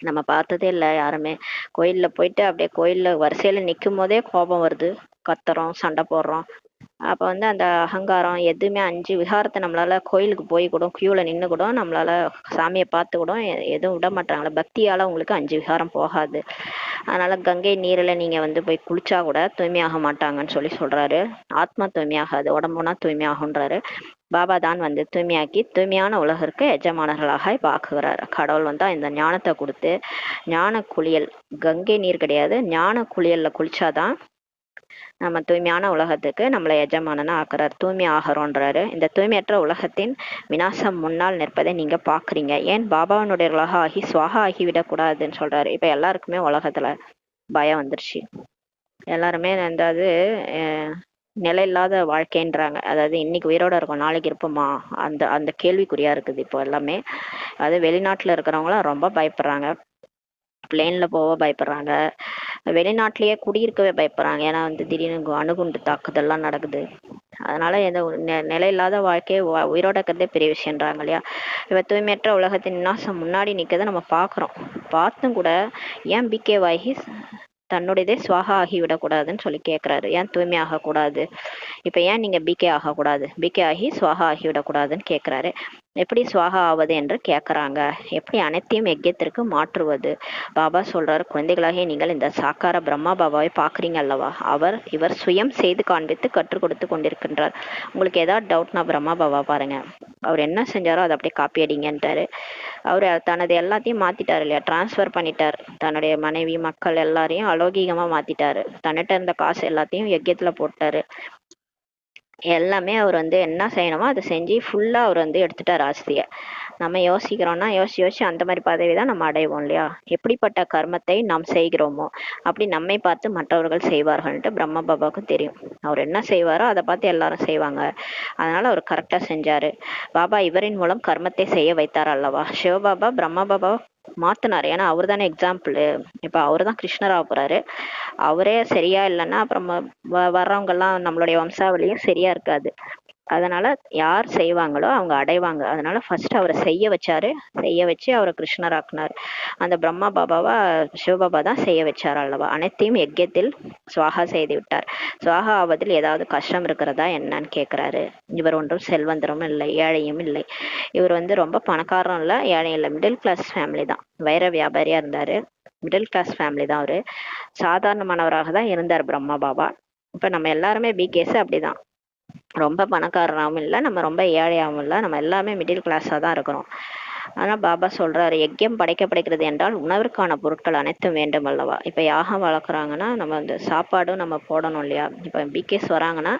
நம்ம பார்த்ததே இல்லை யாருமே. கோயில்ல போயிட்டு அப்படியே கோயில்ல வரிசையில நிற்கும் போதே கோபம் வருது, கத்துறோம், சண்டை போடுறோம். அப்ப வந்து அந்த அகங்காரம் எதுவுமே, 5 விகாரத்தை நம்மளால கோயிலுக்கு போய் கூட கியூல நின்று கூட நம்மளால சாமியை பார்த்து கூட எதுவும் விட மாட்டாங்களா. பக்தியால உங்களுக்கு 5 விகாரம் போகாது. அதனால கங்கை நீரில் நீங்க வந்து போய் குளிச்சா கூட தூய்மையாக மாட்டாங்கன்னு சொல்லி சொல்றாரு. ஆத்மா தூய்மையாகாது, உடம்புனா தூய்மையாகுன்றாரு. பாபா தான் வந்து தூய்மையாக்கி தூய்மையான உலகிற்கு எஜமானர்களாக பாக்குகிறார். கடவுள் வந்து இந்த ஞானத்தை கொடுத்து ஞான குளியல், கங்கை நீர் கிடையாது, ஞான குளியல்ல குளிச்சாதான் நம்ம தூய்மையான உலகத்துக்கு நம்மளை எஜமானனா ஆக்குறாரு, தூய்மை ஆகிறோன்றாரு. இந்த தூய்மையற்ற உலகத்தின் விநாசம் முன்னால் நிற்பதை நீங்க பாக்குறீங்க, ஏன் பாபாவனுடையவர்களாக ஆகி சுவாகா ஆகிவிடக்கூடாதுன்னு சொல்றாரு. இப்ப எல்லாருக்குமே உலகத்துல பயம் வந்துருச்சு. எல்லாருமே அதாவது நிலை இல்லாத வாழ்க்கைன்றாங்க. அதாவது இன்னைக்கு உயிரோட இருக்கும், நாளைக்கு இருப்போமா, அந்த அந்த கேள்விக்குறியா இருக்குது இப்போ எல்லாமே. அது வெளிநாட்டுல இருக்கிறவங்களாம் ரொம்ப பயப்படுறாங்க, பிளேன்ல போக பயப்படுறாங்க, வெளிநாட்டிலேயே குடியிருக்கவே பயப்படுறாங்க. ஏன்னா வந்து திடீர்னு அணுகுண்டு தாக்குதல்லாம் நடக்குது. அதனால எந்த நிலையில்லாத வாழ்க்கையை உயிரோட இருக்கிறதே பெரிய விஷயம்ன்றாங்க இல்லையா. இப்ப தூய்மையற்ற உலகத்தின் விநாசம் முன்னாடி நிற்கதை நம்ம பாக்குறோம். பார்த்தும் கூட ஏன் பிகே வாகி தன்னுடையதே சுவாகா ஆகிவிடக்கூடாதுன்னு சொல்லி கேட்குறாரு. ஏன் தூய்மை ஆகக்கூடாது? இப்போ ஏன் நீங்கள் பிகே ஆகக்கூடாது, பிகே ஆகி சுவாகா ஆகிவிடக்கூடாதுன்னு கேட்குறாரு. எப்படி சுவாகா ஆவது என்று கேட்குறாங்க. எப்படி அனைத்தையும் யஜ்யத்திற்கு மாற்றுவது? பாபா சொல்றாரு, குழந்தைகளாகிய நீங்கள் இந்த சாக்கார பிரம்மா பாபாவை பார்க்குறீங்க அல்லவா, இவர் சுயம் செய்து காண்பித்து கற்றுக் கொடுத்து கொண்டிருக்கின்றார். உங்களுக்கு ஏதாவது டவுட்னா பிரம்மா பாபா பாருங்க, அவர் என்ன செஞ்சாரோ அதை அப்படியே காப்பி அடிங்கன்றாரு. அவர் தனது எல்லாத்தையும் மாத்திட்டாரு இல்லையா, டிரான்ஸ்ஃபர் பண்ணிட்டார். தன்னுடைய மனைவி, மக்கள் எல்லாரையும் அலௌகீகமா மாத்திட்டாரு. தன்னிட்ட இருந்த காசு எல்லாத்தையும் யஜ்யத்துல போட்டாரு. எல்லாமே அவர் வந்து என்ன செய்யணுமோ அதை செஞ்சு ஃபுல்லா அவர் வந்து எடுத்துட்டார் ஆஸ்திய. நம்ம யோசிக்கிறோம்னா யோசிச்சு அந்த மாதிரி பதவி தான் நம்ம அடைவோம் இல்லையா. எப்படிப்பட்ட கர்மத்தை நாம் செய்கிறோமோ அப்படி நம்மை பார்த்து மற்றவர்கள் செய்வார்கள்ட்டு பிரம்ம பாபாவுக்கு தெரியும். அவர் என்ன செய்வாரோ அதை பார்த்து எல்லாரும் செய்வாங்க. அதனால அவர் கரெக்டா செஞ்சாரு. பாபா இவரின் மூலம் கர்மத்தை செய்ய வைத்தார் அல்லவா. சிவபாபா பிரம்ம பாபா மாத்தினாரு, ஏன்னா அவர் தானே எக்ஸாம்பிள். இப்ப அவரு தான் கிருஷ்ணராக போறாரு. அவரே சரியா இல்லைன்னா அப்புறம் வர்றவங்க எல்லாம் நம்மளுடைய வம்சாவளியும் சரியா இருக்காது. அதனால யார் செய்வாங்களோ அவங்க அடைவாங்க. அதனால ஃபர்ஸ்ட் அவரை செய்ய வச்சாரு, செய்ய வச்சு அவரை கிருஷ்ணராக்குனாரு. அந்த பிரம்மா பாபாவா சிவபாபா தான் செய்ய வச்சார் அல்லவா. அனைத்தையும் யஜ்யத்தில் சுவாகா செய்து விட்டார். சுவாகா ஆவதில் ஏதாவது கஷ்டம் இருக்கிறதா என்னன்னு கேட்கிறாரு. இவர் ஒன்றும் செல்வந்தரும் இல்லை, ஏழையும் இல்லை. இவர் வந்து ரொம்ப பணக்காரரும் இல்லை, ஏழையும் இல்லை, மிடில் கிளாஸ் ஃபேமிலி தான். வைர வியாபாரியா இருந்தாரு, மிடில் கிளாஸ் ஃபேமிலி தான். அவரு சாதாரணமானவராக தான் இருந்தார் பிரம்மா பாபா. இப்ப நம்ம எல்லாருமே பிகேஸ் அப்படிதான். ரொம்ப பணக்காரராகவும் இல்லை, நம்ம ரொம்ப ஏழையாகவும் இல்லை, நம்ம எல்லாமே மிடில் கிளாஸாக தான் இருக்கிறோம். ஆனால் பாபா சொல்றாரு, யஜ்யம் படைக்கப்படுகிறது என்றால் உணவிற்கான பொருட்கள் அனைத்தும் வேண்டும் அல்லவா. இப்போ யாகம் வளர்க்குறாங்கன்னா நம்ம வந்து சாப்பாடும் நம்ம போடணும் இல்லையா. இப்போ பிகேஸ் வராங்கன்னா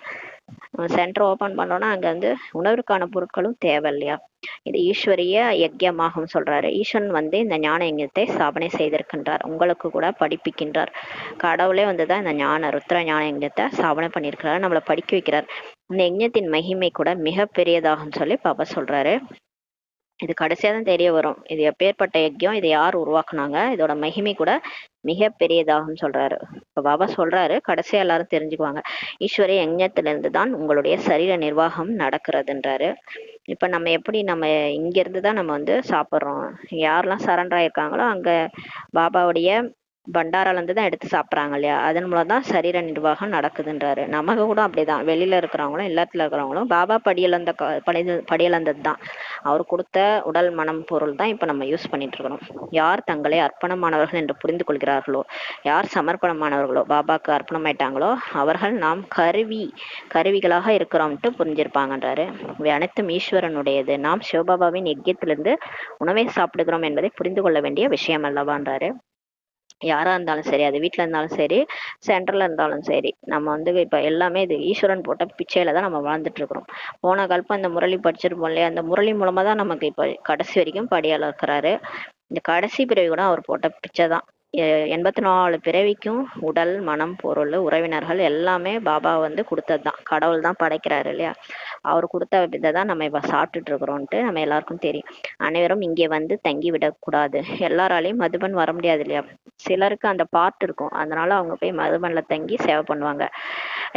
சென்டர் ஓப்பன் பண்ணோன்னா அங்கே வந்து உணவிற்கான பொருட்களும் தேவை இல்லையா. இது ஈஸ்வரிய யஜ்யமாகும் சொல்றாரு. ஈஸ்வரன் வந்து இந்த ஞான யஜ்யத்தை ஸ்தாபனை செய்திருக்கின்றார், உங்களுக்கு கூட படிப்பிக்கின்றார். கடவுளே வந்துதான் இந்த ஞான ருத்ர ஞான யஜ்யத்தை ஸ்தாபனை பண்ணியிருக்கிறார், நம்மளை படிக்க வைக்கிறார். இந்த யஜ்யத்தின் மகிமை கூட மிக பெரியதாகும் சொல்லி பாபா சொல்றாரு. இது கடைசியா தான் தெரிய வரும், இது எப்பேற்பட்ட யஜ்யம், இதை யார் உருவாக்குனாங்க, இதோட மகிமை கூட மிக பெரியதாகும் சொல்றாரு. இப்ப பாபா சொல்றாரு, கடைசியா எல்லாரும் தெரிஞ்சுக்குவாங்க, ஈஸ்வரிய யஜ்யத்திலிருந்து தான் உங்களுடைய சரீர நிர்வாகம் நடக்கிறதுன்றாரு. இப்ப நம்ம எப்படி நம்ம இங்க இருந்து தான் நம்ம வந்து சாப்பிட்றோம். யாரெல்லாம் சரண்டர் ஆயிருக்காங்களோ அங்க பாபாவுடைய பண்டாரால இருந்து தான் எடுத்து சாப்பிட்றாங்க இல்லையா. அதன் மூலம் தான் சரீர நிர்வாகம் நடக்குதுன்றாரு. நமக்கு கூட அப்படிதான், வெளியில இருக்கிறவங்களும் எல்லாத்துல இருக்கிறவங்களும் பாபா படியளந்தது தான். அவர் கொடுத்த உடல் மனம் பொருள் தான் இப்ப நம்ம யூஸ் பண்ணிட்டு இருக்கிறோம். யார் தங்களை அர்ப்பணமானவர்கள் என்று புரிந்து கொள்கிறார்களோ, யார் சமர்ப்பணமானவர்களோ, பாபாக்கு அர்ப்பணமாயிட்டாங்களோ, அவர்கள் நாம் கருவிகளாக இருக்கிறோம்ட்டு புரிஞ்சிருப்பாங்கன்றாரு. இவை அனைத்தும் ஈஸ்வரனுடையது. நாம் சிவபாபாவின் யஜ்யத்திலிருந்து உணவை சாப்பிடுகிறோம் என்பதை புரிந்து கொள்ள வேண்டிய விஷயம் அல்லவான்றாரு. யாரா இருந்தாலும் சரி, அது வீட்டுல இருந்தாலும் சரி, சென்டர்ல இருந்தாலும் சரி, நம்ம வந்து இப்ப எல்லாமே இது ஈஸ்வரன் போட்ட பிச்சையில தான் நம்ம வாழ்ந்துட்டு இருக்கிறோம். போன கல்பம் இந்த முரளி படிச்சிருப்போம் இல்லையா, அந்த முரளி மூலமா தான் நமக்கு இப்ப கடைசி வரைக்கும் படியால இருக்கிறாரு. இந்த கடைசி பிறவி கூட அவர் போட்ட பிச்சை தான். 84 பிறவிக்கும் உடல் மனம் பொருள் உறவினர்கள் எல்லாமே பாபா வந்து கொடுத்ததுதான். கடவுள் தான் படைக்கிறாரு இல்லையா. அவர் கொடுத்த இதை தான் நம்ம இப்ப சாப்பிட்டுட்டு இருக்கிறோம்ட்டு நம்ம எல்லாருக்கும் தெரியும். அனைவரும் இங்கே வந்து தங்கி விடக்கூடாது. எல்லாராலையும் மதுபன் வர முடியாது இல்லையா. சிலருக்கு அந்த பார்ட் இருக்கும், அதனால அவங்க போய் மதுபன்ல தங்கி சேவை பண்ணுவாங்க.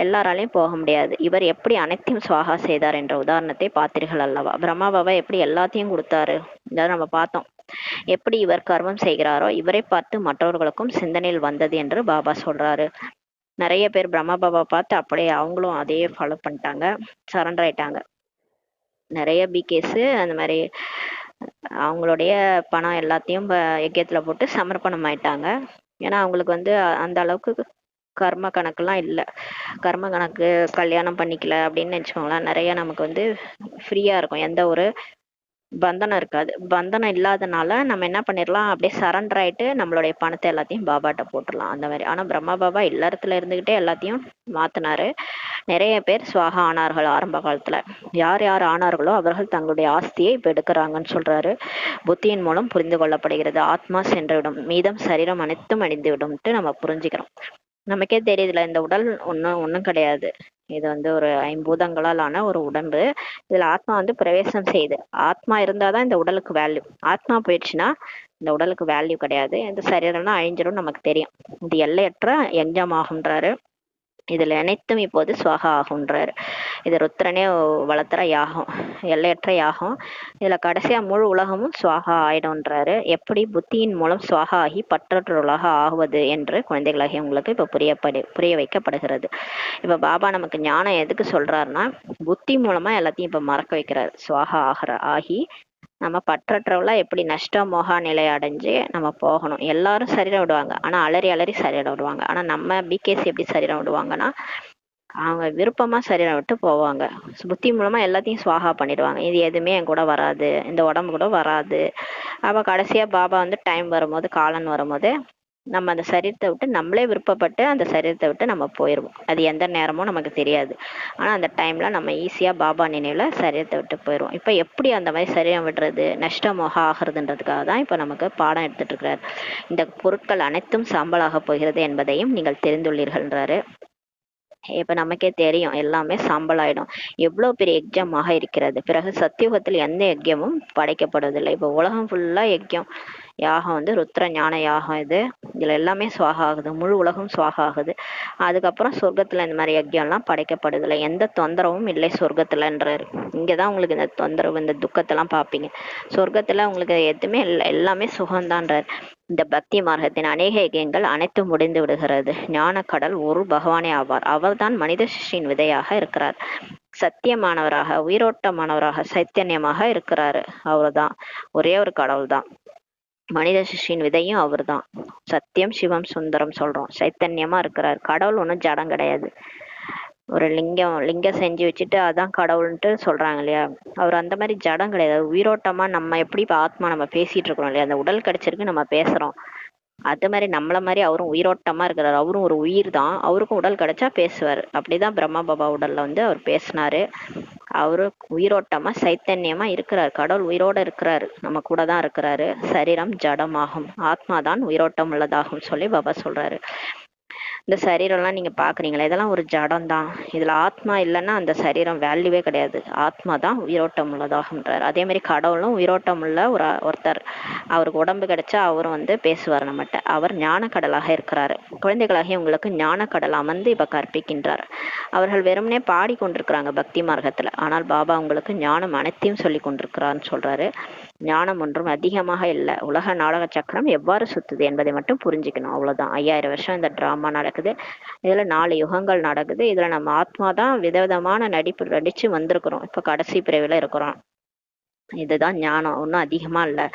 எல்லாராலையும் போக முடியாது. இவர் எப்படி அனைத்தையும் சுவாகா செய்தார் என்ற உதாரணத்தை பார்த்தீர்கள் அல்லவா. பிரம்மா பாபா எப்படி எல்லாத்தையும் கொடுத்தாரு, இதை நம்ம பார்த்தோம். எப்படி இவர் கர்மம் செய்கிறாரோ இவரை பார்த்து மற்றவர்களுக்கும் சிந்தனையில் வந்தது என்று பாபா சொல்றாரு. நிறைய பேர் பிரம்மா பாபா பார்த்து அப்படியே அவங்களும் அதையே ஃபாலோ பண்ணிட்டாங்க, சரண்டர் ஆயிட்டாங்க. நிறைய பிகேஸ் அந்த மாதிரி அவங்களுடைய பணம் எல்லாத்தையும் யஜ்யத்துல போட்டு சமர்ப்பணம் ஆயிட்டாங்க. ஏன்னா அவங்களுக்கு வந்து அந்த அளவுக்கு கர்ம கணக்கெல்லாம் இல்லை. கர்ம கணக்கு கல்யாணம் பண்ணிக்கல அப்படின்னு நினச்சிக்கோங்களேன், நிறைய நமக்கு வந்து ஃப்ரீயா இருக்கும், எந்த ஒரு பந்தனம் இருக்காது. பந்தனம் இல்லாதனால நம்ம என்ன பண்ணிடலாம், அப்படியே சரண்டர் ஆயிட்டு நம்மளுடைய பணத்தை எல்லாத்தையும் பாபாட்ட போட்டுடலாம் அந்த மாதிரி. ஆனா பிரம்மா பாபா இல்லறத்துல இருந்துகிட்டே எல்லாத்தையும் மாத்தினாரு. நிறைய பேர் சுவாகா ஆனார்கள் ஆரம்ப காலத்துல. யார் யார் ஆனார்களோ அவர்கள் தங்களுடைய ஆஸ்தியை இப்ப எடுக்கிறாங்கன்னு சொல்றாரு. புத்தியின் மூலம் புரிந்து கொள்ளப்படுகிறது. ஆத்மா சென்றுவிடும், மீதம் சரீரம் அனைத்தும் அழிந்துவிடும்ட்டு நம்ம புரிஞ்சுக்கிறோம். நமக்கே தெரியுதுல, இந்த உடல் ஒன்றும் கிடையாது. இது வந்து ஒரு 5 பூதங்களால் ஆன ஒரு உடம்பு. இதுல ஆத்மா வந்து பிரவேசம் செய்யுது. ஆத்மா இருந்தாதான் இந்த உடலுக்கு வேல்யூ. ஆத்மா போயிடுச்சுன்னா இந்த உடலுக்கு வேல்யூ கிடையாது. இந்த சரீரம்லாம் அழிஞ்சிடும் நமக்கு தெரியும். இது எல்லையற்ற யஜ்ஞமாகுன்றாரு. இதுல அனைத்தும் இப்போது சுவாகா ஆகுன்றாரு. இது ருத்ரனே வளர்த்துற யாகம், எல்லையற்ற யாகம். இதுல கடைசியா முழு உலகமும் சுவாகா ஆயிடும்ன்றாரு. எப்படி புத்தியின் மூலம் சுவாகா ஆகி பற்றற்றுள்ளாக ஆகுவது என்று குழந்தைகளாகி உங்களுக்கு இப்ப புரிய வைக்கப்படுகிறது. இப்ப பாபா நமக்கு ஞானம் எதுக்கு சொல்றாருன்னா, புத்தி மூலமா எல்லாத்தையும் இப்ப மறக்க வைக்கிறாரு. சுவாகா ஆகி நம்ம பற்றற்றவளா எப்படி நஷ்ட மோகா நிலை அடைஞ்சு நம்ம போகணும். எல்லாரும் சரீரம் விடுவாங்க, ஆனா அலறி சரீரம் விடுவாங்க. ஆனா நம்ம பிகேசி எப்படி சரீரம் விடுவாங்கன்னா, அவங்க விருப்பமா சரீரம் விட்டு போவாங்க. புத்தி மூலமா எல்லாத்தையும் சுவாகா பண்ணிடுவாங்க. இது எதுவுமே என் கூட வராது, இந்த உடம்பு கூட வராது. அப்ப கடைசியா பாபா வந்து டைம் வரும்போது, காலன் வரும்போது நம்ம அந்த சரீரத்தை விட்டு நம்மளே விருப்பப்பட்டு அந்த சரீரத்தை விட்டு நம்ம போயிடுவோம். அது எந்த நேரமும் நமக்கு தெரியாது. ஆனா அந்த டைம்ல நம்ம ஈஸியா பாபா நினைவுல சரீரத்தை விட்டு போயிடுவோம். இப்ப எப்படி அந்த மாதிரி சரீரம் விடுறது, நஷ்டமோக ஆகுறதுன்றதுக்காக தான் இப்ப நமக்கு பாடம் எடுத்துட்டு இருக்கிறார். இந்த பொருட்கள் அனைத்தும் சாம்பலாக போகிறது என்பதையும் நீங்கள் தெரிந்துள்ளீர்கள்ன்றாரு. இப்ப நமக்கே தெரியும், எல்லாமே சாம்பல் ஆயிடும். எவ்வளவு பெரிய யஜ்யமாக இருக்கிறது. பிறகு சத்தியுகத்தில் எந்த யஜ்யமும் படைக்கப்படுவதில்லை. இப்ப உலகம் ஃபுல்லா யஜ்யம் யாகம் வந்து ருத்ர ஞான யாகம். இதுல எல்லாமே சுவாகா ஆகுது, முழு உலகம் சுவாகா ஆகுது. அதுக்கப்புறம் சொர்க்கத்துல இந்த மாதிரி யஜ்யம்லாம் படைக்கப்படுதில்லை. எந்த தொந்தரவும் இல்லை சொர்க்கத்துலன்றாரு. இங்கதான் உங்களுக்கு இந்த தொந்தரவு, இந்த துக்கத்தெல்லாம் பார்ப்பீங்க. சொர்க்கத்துல உங்களுக்கு எதுவுமே இல்லை, எல்லாமே சுகம்தான்றார். இந்த பக்தி மார்க்கத்தின் அநேக யஜ்யங்கள் அனைத்து முடிந்து விடுகிறது. ஞான கடல் ஒரு பகவானே ஆவார். அவர்தான் மனித சிருஷ்டியின் விதையாக இருக்கிறார். சத்தியமானவராக, உயிரோட்டமானவராக, சைத்தன்யமாக இருக்கிறாரு. அவர்தான் ஒரே ஒரு கடவுள் தான். மனித சிருஷ்டியின் விதையும் அவர்தான். சத்தியம் சிவம் சுந்தரம் சொல்றோம். சைத்தன்யமா இருக்கிறார். கடவுள் ஒன்றும் ஜடம் கிடையாது. ஒரு லிங்கம் செஞ்சு வச்சுட்டு அதான் கடவுள்ன்ட்டு சொல்றாங்க இல்லையா. அவர் அந்த மாதிரி ஜடம் கிடையாது. உயிரோட்டமா நம்ம எப்படி இப்ப ஆத்மா நம்ம பேசிட்டு இருக்கிறோம் இல்லையா, அந்த உடல் கிடைச்சிருக்கு நம்ம பேசுறோம். அது மாதிரி நம்மள மாதிரி அவரும் உயிரோட்டமா இருக்கிறாரு. அவரும் ஒரு உயிர் தான், அவருக்கும் உடல் கிடைச்சா பேசுவார். அப்படிதான் பிரம்மா பாபா உடல்ல வந்து அவர் பேசினாரு. அவரு உயிரோட்டமா சைத்தன்யமா இருக்கிறார். கடவுள் உயிரோட இருக்கிறாரு, நம்ம கூட தான் இருக்கிறாரு. சரீரம் ஜடமாகும், ஆத்மா தான் உயிரோட்டம் உள்ளதாகும் சொல்லி பாபா சொல்றாரு. இந்த சரீரம்லாம் நீங்க பாக்குறீங்களா, இதெல்லாம் ஒரு ஜடம் தான். இதுல ஆத்மா இல்லைன்னா அந்த சரீரம் வேல்யூவே கிடையாது. ஆத்மா தான் உயிரோட்டம் உள்ளதாகன்றார். அதே மாதிரி கடவுளும் உயிரோட்டம் உள்ள ஒருத்தர். அவருக்கு உடம்பு கிடைச்சா அவரும் வந்து பேசுவார் நம்மகிட்ட. அவர் ஞான கடலாக இருக்கிறாரு. குழந்தைகளாகிய உங்களுக்கு ஞான கடல் அமர்ந்து இப்ப கற்பிக்கின்றார். அவர்கள் வெறுமனே பாடி கொண்டிருக்கிறாங்க பக்தி மார்க்கத்துல, ஆனால் பாபா உங்களுக்கு ஞானம் அனைத்தையும் சொல்லி கொண்டிருக்கிறார்னு சொல்றாரு. ஞானம் ஒன்றும் அதிகமாக இல்லை. உலக நாடக சக்கரம் எவ்வாறு சுத்துது என்பதை மட்டும் புரிஞ்சுக்கணும், அவ்வளவுதான். 5000 வருஷம் இந்த டிராமா நடக்குது. இதுல 4 யுகங்கள் நடக்குது. இதுல நம்ம ஆத்மா தான் விதவிதமான நடிப்பு நடிச்சு வந்திருக்கிறோம். இப்ப கடைசி பிறவில இருக்கிறோம். இதுதான் ஞானம், ஒன்றும் அதிகமா இல்லை.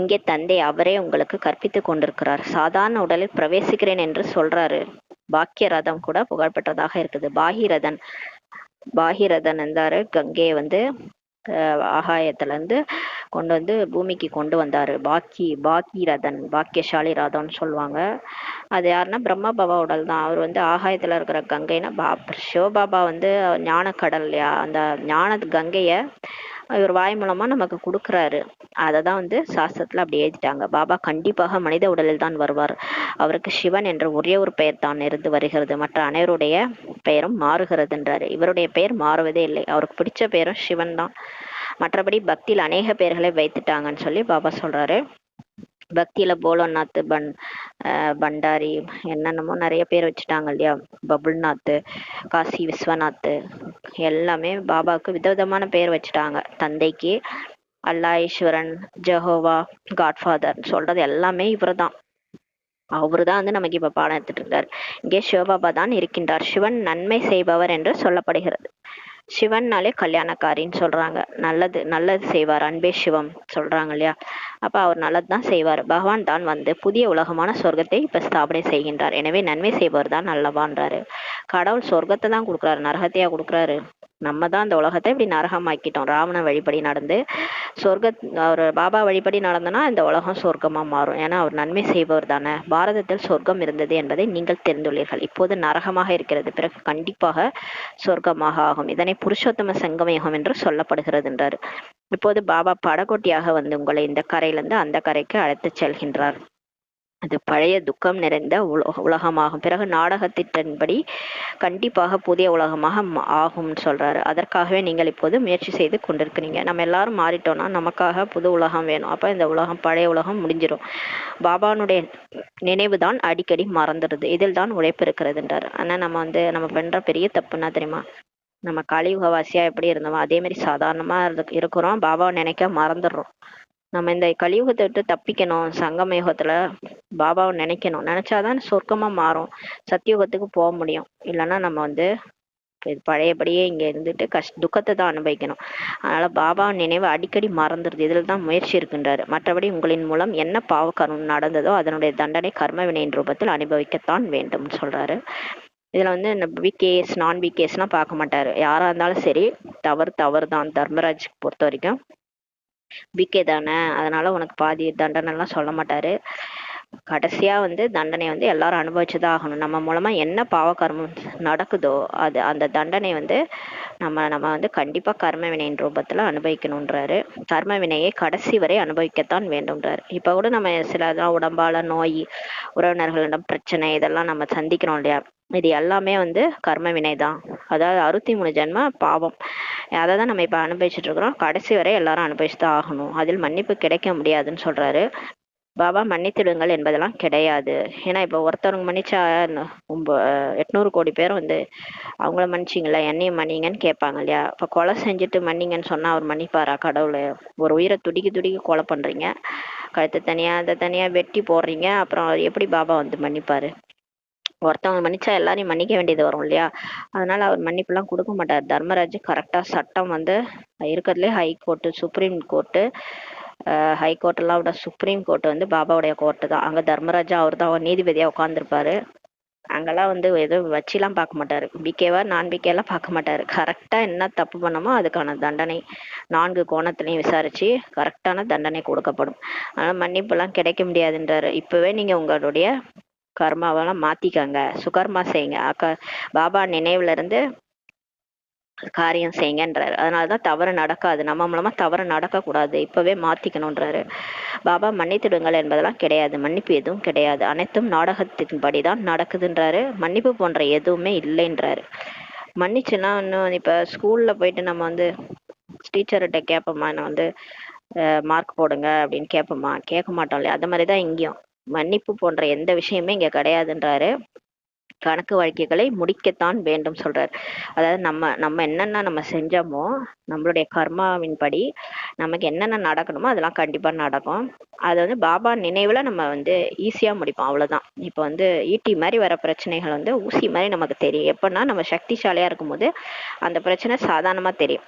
இங்கே தந்தை அவரே உங்களுக்கு கற்பித்து கொண்டிருக்கிறார். சாதாரண உடலில் பிரவேசிக்கிறேன் என்று சொல்றாரு. பாக்கிய ரதம் கூட புகழ்பெற்றதாக இருக்குது. பாகிரதன் இருந்தாரு. கங்கையை வந்து ஆகாயத்துல இருந்து கொண்டு வந்து பூமிக்கு கொண்டு வந்தாரு. பாக்கிரதன், பாக்கியசாலி ரதம்னு சொல்லுவாங்க. அது யாருன்னா பிரம்மா பாபா உடல் தான். அவர் வந்து ஆகாயத்துல இருக்கிற கங்கைன்னா சிவபாபா வந்து ஞான கடல், அந்த ஞான கங்கைய இவர் வாய் மூலமா நமக்கு கொடுக்குறாரு. அதை தான் வந்து சாஸ்திரத்துல அப்படி எழுதிட்டாங்க. பாபா கண்டிப்பாக மனித உடலில் தான் வருவார். அவருக்கு சிவன் என்ற ஒரே ஒரு பெயர் தான் இருந்து வருகிறது. மற்ற அனைவருடைய பெயரும் மாறுகிறதுன்றாரு. இவருடைய பெயர் மாறுவதே இல்லை. அவருக்கு பிடிச்ச பெயரும் சிவன் தான். மற்றபடி பக்தியில் அநேக பெயர்களை வைத்துட்டாங்கன்னு சொல்லி பாபா சொல்றாரு. பக்தியில போலோநாத், பண்டாரி, என்னென்னமோ நிறைய பேர் வச்சுட்டாங்க இல்லையா. பபுல்நாத், காசி விஸ்வநாத், எல்லாமே பாபாவுக்கு விதவிதமான பேர் வச்சுட்டாங்க. தந்தைக்கு அல்லா, ஈஸ்வரன், ஜெஹோவா, காட்ஃபாதர் சொல்றது எல்லாமே இவர் தான். அவரு தான் வந்து நமக்கு இப்ப பாடம் எடுத்துட்டு இருக்காரு. இங்கே சிவபாபா தான் இருக்கின்றார். சிவன் நன்மை செய்பவர் என்று சொல்லப்படுகிறது. சிவன்னாலே கல்யாணக்காரின்னு சொல்றாங்க. நல்லது செய்வார், அன்பே சிவம் சொல்றாங்க இல்லையா. அப்ப அவர் நல்லதுதான் செய்வார். பகவான் தான் வந்து புதிய உலகமான சொர்க்கத்தை இப்ப ஸ்தாபனை செய்கின்றார். எனவே நன்மை செய்பவர் தான் நல்லவான்றாரு. கடவுள் சொர்க்கத்தை தான் கொடுக்குறாரு, நரகத்தையா கொடுக்குறாரு? நம்ம தான் அந்த உலகத்தை இப்படி நரகமாக்கிட்டோம். ராவண வழிபடி நடந்து அவர் பாபா வழிபடி நடந்தனா இந்த உலகம் சொர்க்கமா மாறும். ஏன்னா அவர் நன்மை செய்பவர் தானே. பாரதத்தில் சொர்க்கம் இருந்தது என்பதை நீங்கள் தெரிந்துள்ளீர்கள். இப்போது நரகமாக இருக்கிறது, பிறகு கண்டிப்பாக சொர்க்கமாக ஆகும். இதனை புருஷோத்தம சங்கமயுகம் என்று சொல்லப்படுகிறது என்றார். இப்போது பாபா படகோட்டியாக வந்து உங்களை இந்த கரையிலிருந்து அந்த கரைக்கு அழைத்து செல்கின்றார். அது பழைய துக்கம் நிறைந்த உலகமாகும். பிறகு நாடகத்தின்படி கண்டிப்பாக புதிய உலகமாக ஆகும்னு சொல்றாரு. அதற்காகவே நீங்கள் இப்போது முயற்சி செய்து கொண்டிருக்கிறீங்க. நம்ம எல்லாரும் மாறிட்டோம்னா நமக்காக புது உலகம் வேணும். அப்ப இந்த உலகம், பழைய உலகம் முடிஞ்சிடும். பாபானுடைய நினைவு தான் அடிக்கடி மறந்துடுது. இதில் தான் உழைப்பு இருக்கிறதுன்றாரு. ஆனா நம்ம பண்ற பெரிய தப்புன்னா தெரியுமா, நம்ம கலியுகவாசியா எப்படி இருந்தோமோ அதே மாதிரி சாதாரணமா இருக்கிறோம். பாபாவை நினைக்க மறந்துடுறோம். நம்ம இந்த கலியுகத்தை விட்டு தப்பிக்கணும். சங்கம யுகத்துல பாபாவை நினைக்கணும். நினைச்சாதான் சொர்க்கமா மாறும். சத்தியுகத்துக்கு போக முடியும். இல்லைன்னா நம்ம வந்து பழையபடியே இங்க இருந்துட்டு துக்கத்தை தான் அனுபவிக்கணும். அதனால பாபாவின் நினைவு அடிக்கடி மறந்துடுது. இதுல தான் முயற்சி இருக்குன்றாரு. மற்றபடி உங்களின் மூலம் என்ன பாவ கர்மம் நடந்ததோ அதனுடைய தண்டனை கர்ம வினையின் ரூபத்தில் அனுபவிக்கத்தான் வேண்டும் சொல்றாரு. இதுல வந்து விகேஎஸ் நான் விகேஎஸ்லாம் பார்க்க மாட்டாரு. யாரா இருந்தாலும் சரி, தவறு தான். தர்மராஜ் பொறுத்த வரைக்கும் பிகே தானே, அதனால உனக்கு பாதி தண்டனை எல்லாம் சொல்ல மாட்டாரு. கடைசியா வந்து தண்டனை வந்து எல்லாரும் அனுபவிச்சுதான் ஆகணும். நம்ம மூலமா என்ன பாவ கர்மம் நடக்குதோ அந்த தண்டனை வந்து நம்ம வந்து கண்டிப்பா கர்ம வினையின் ரூபத்துல அனுபவிக்கணும்ன்றாரு. கர்ம வினையை கடைசி வரை அனுபவிக்கத்தான் வேண்டும்ன்றாரு. இப்ப கூட நம்ம சில உடம்பால நோய், உறவினர்களிடம் பிரச்சனை, இதெல்லாம் நம்ம சந்திக்கிறோம் இல்லையா. இது எல்லாமே வந்து கர்ம வினை தான். அதாவது 63 ஜென்ம பாவம். அதை தான் நம்ம இப்ப அனுபவிச்சுட்டு இருக்கிறோம். கடைசி வரை எல்லாரும் அனுபவிச்சுதான் ஆகணும். அதில் மன்னிப்பு கிடைக்க முடியாதுன்னு சொல்றாரு. பாபா மன்னித்திடுங்கள் என்பதெல்லாம் கிடையாது. ஏன்னா இப்ப ஒருத்தவங்க மன்னிச்சா 800 கோடி பேரும் வந்து அவங்கள மன்னிச்சிங்களா, என்னையும் மன்னிங்கன்னு கேட்பாங்க இல்லையா. இப்ப கொலை செஞ்சுட்டு மன்னிங்கன்னு சொன்னா அவர் மன்னிப்பாரா கடவுள்? ஒரு உயிரை துடிக்கி கொலை பண்றீங்க, கழுத்தை தனியா அதை தனியா வெட்டி போடுறீங்க, அப்புறம் எப்படி பாபா வந்து மன்னிப்பாரு? ஒருத்தவங்க மன்னிச்சா எல்லாரையும் மன்னிக்க வேண்டியது வரும் இல்லையா. அதனால அவர் மன்னிப்பு எல்லாம் கொடுக்க மாட்டார். தர்மராஜ் கரெக்டா சட்டம் வந்து இருக்கிறதுலே ஹைகோர்ட்டு, சுப்ரீம் கோர்ட்டு, ஹைகோர்ட் எல்லாம் விட சுப்ரீம் கோர்ட் வந்து பாபாவுடைய கோர்ட்டு தான். அங்க தர்மராஜா அவர் தான் நீதிபதியா உட்கார்ந்துருப்பாரு. அங்கெல்லாம் வந்து எதுவும் வச்சுலாம் பார்க்க மாட்டாரு. பிகேவா நான் பிகேலாம் பார்க்க மாட்டாரு. கரெக்டா என்ன தப்பு பண்ணமோ அதுக்கான தண்டனை 4 கோணத்திலையும் விசாரிச்சு கரெக்டான தண்டனை கொடுக்கப்படும். ஆனா மன்னிப்புலாம் கிடைக்க முடியாதுன்றாரு. இப்பவே நீங்க உங்களுடைய கர்மாவெல்லாம் மாத்திக்கங்க, சுகர்மா செய்யுங்க, பாபா நினைவுல இருந்து காரியம் செய்யுங்கன்றாரு. அதனாலதான் தவறு நடக்காது, நம்ம மூலமா தவறு நடக்க கூடாது, இப்பவே மாத்திக்கணும்ன்றாரு. பாபா மன்னித்துடுங்கள் என்பதெல்லாம் கிடையாது, மன்னிப்பு எதுவும் கிடையாது, அனைத்தும் நாடகத்தின்படிதான் நடக்குதுன்றாரு. மன்னிப்பு போன்ற எதுவுமே இல்லைன்றாரு. மன்னிச்சுன்னா இன்னும் இப்ப ஸ்கூல்ல போயிட்டு நம்ம வந்து டீச்சர்கிட்ட கேட்போமா, நான் வந்து மார்க் போடுங்க அப்படின்னு கேட்போமா? கேட்க மாட்டோம் இல்லையா? அது மாதிரிதான் இங்கேயும் மன்னிப்பு போன்ற எந்த விஷயமே இங்க கிடையாதுன்றாரு. கணக்கு வழக்குகளை முடிக்கத்தான் வேண்டும் சொல்றாரு. அதாவது நம்ம என்னென்ன நம்ம செஞ்சோமோ நம்மளுடைய கர்மாவின் படி நமக்கு என்னென்ன நடக்கணுமோ அதெல்லாம் கண்டிப்பா நடக்கும். அது வந்து பாபா நினைவுல நம்ம வந்து ஈஸியா முடிப்போம், அவ்வளவுதான். இப்ப வந்து ஈட்டி மாதிரி வர பிரச்சனைகள் வந்து ஊசி மாதிரி நமக்கு தெரியும். எப்படின்னா நம்ம சக்திசாலியா இருக்கும்போது அந்த பிரச்சனை சாதாரணமா தெரியும்.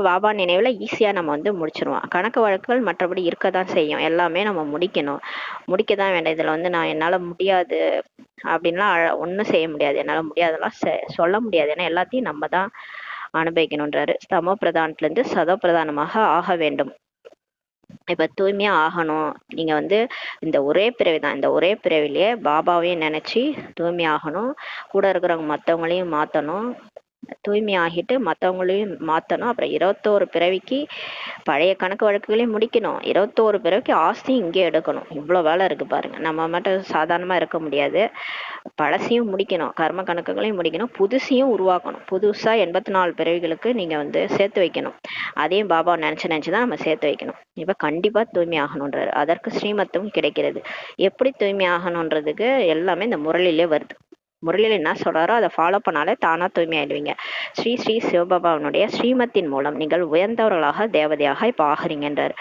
பாபா நினைவுல ஈஸியா நம்ம வந்து முடிச்சிருவோம். கணக்கு வழக்குகள் மற்றபடி இருக்கதான் செய்யும், எல்லாமே நம்ம முடிக்கணும், முடிக்கதான் வேண்டாம். இதுல வந்து நான் என்னால முடியாது அப்படின்லாம் ஒன்றும் செய்ய முடியாது, என்னால முடியாதெல்லாம் சொல்ல முடியாது. ஏன்னா எல்லாத்தையும் நம்ம தான் அனுபவிக்கணும்ன்றாரு. சமோ பிரதானத்துல இருந்து சதோ பிரதானமாக ஆக வேண்டும். இப்ப தூய்மையா ஆகணும். நீங்க வந்து இந்த ஒரே பிறவிதான், இந்த ஒரே பிறவிலேயே பாபாவையும் நினைச்சு தூய்மை ஆகணும். கூட இருக்கிறவங்க மத்தவங்களையும் மாத்தணும், தூய்மை ஆகிட்டு மற்றவங்களையும் மாற்றணும். அப்புறம் 21 பிறவிக்கு பழைய கணக்கு வழக்குகளையும் முடிக்கணும், 21 பிறவிக்கு ஆஸ்தியும் இங்கே எடுக்கணும். இவ்வளோ வேலை இருக்கு பாருங்க. நம்ம மட்டும் சாதாரணமா இருக்க முடியாது, பழசையும் முடிக்கணும், கர்ம கணக்குகளையும் முடிக்கணும், புதுசையும் உருவாக்கணும். புதுசா 84 பிறவிகளுக்கு நீங்க வந்து சேர்த்து வைக்கணும். அதையும் பாபா நினைச்சுதான் நம்ம சேர்த்து வைக்கணும். இப்ப கண்டிப்பா தூய்மை ஆகணும்ன்றாரு. அதற்கு ஸ்ரீமத்தும் கிடைக்கிறது. எப்படி தூய்மை ஆகணுன்றதுக்கு எல்லாமே இந்த முரளிலே வருது. முரளியில் என்ன சொல்றாரோ அதை ஃபாலோ பண்ணாலே தானா தூய்மை ஆயிடுவீங்க. ஸ்ரீ ஸ்ரீ சிவபாபாவனுடைய ஸ்ரீமத்தின் மூலம் நீங்கள் உயர்ந்தவர்களாக தேவதையாக இப்ப ஆகுறீங்கன்றார்.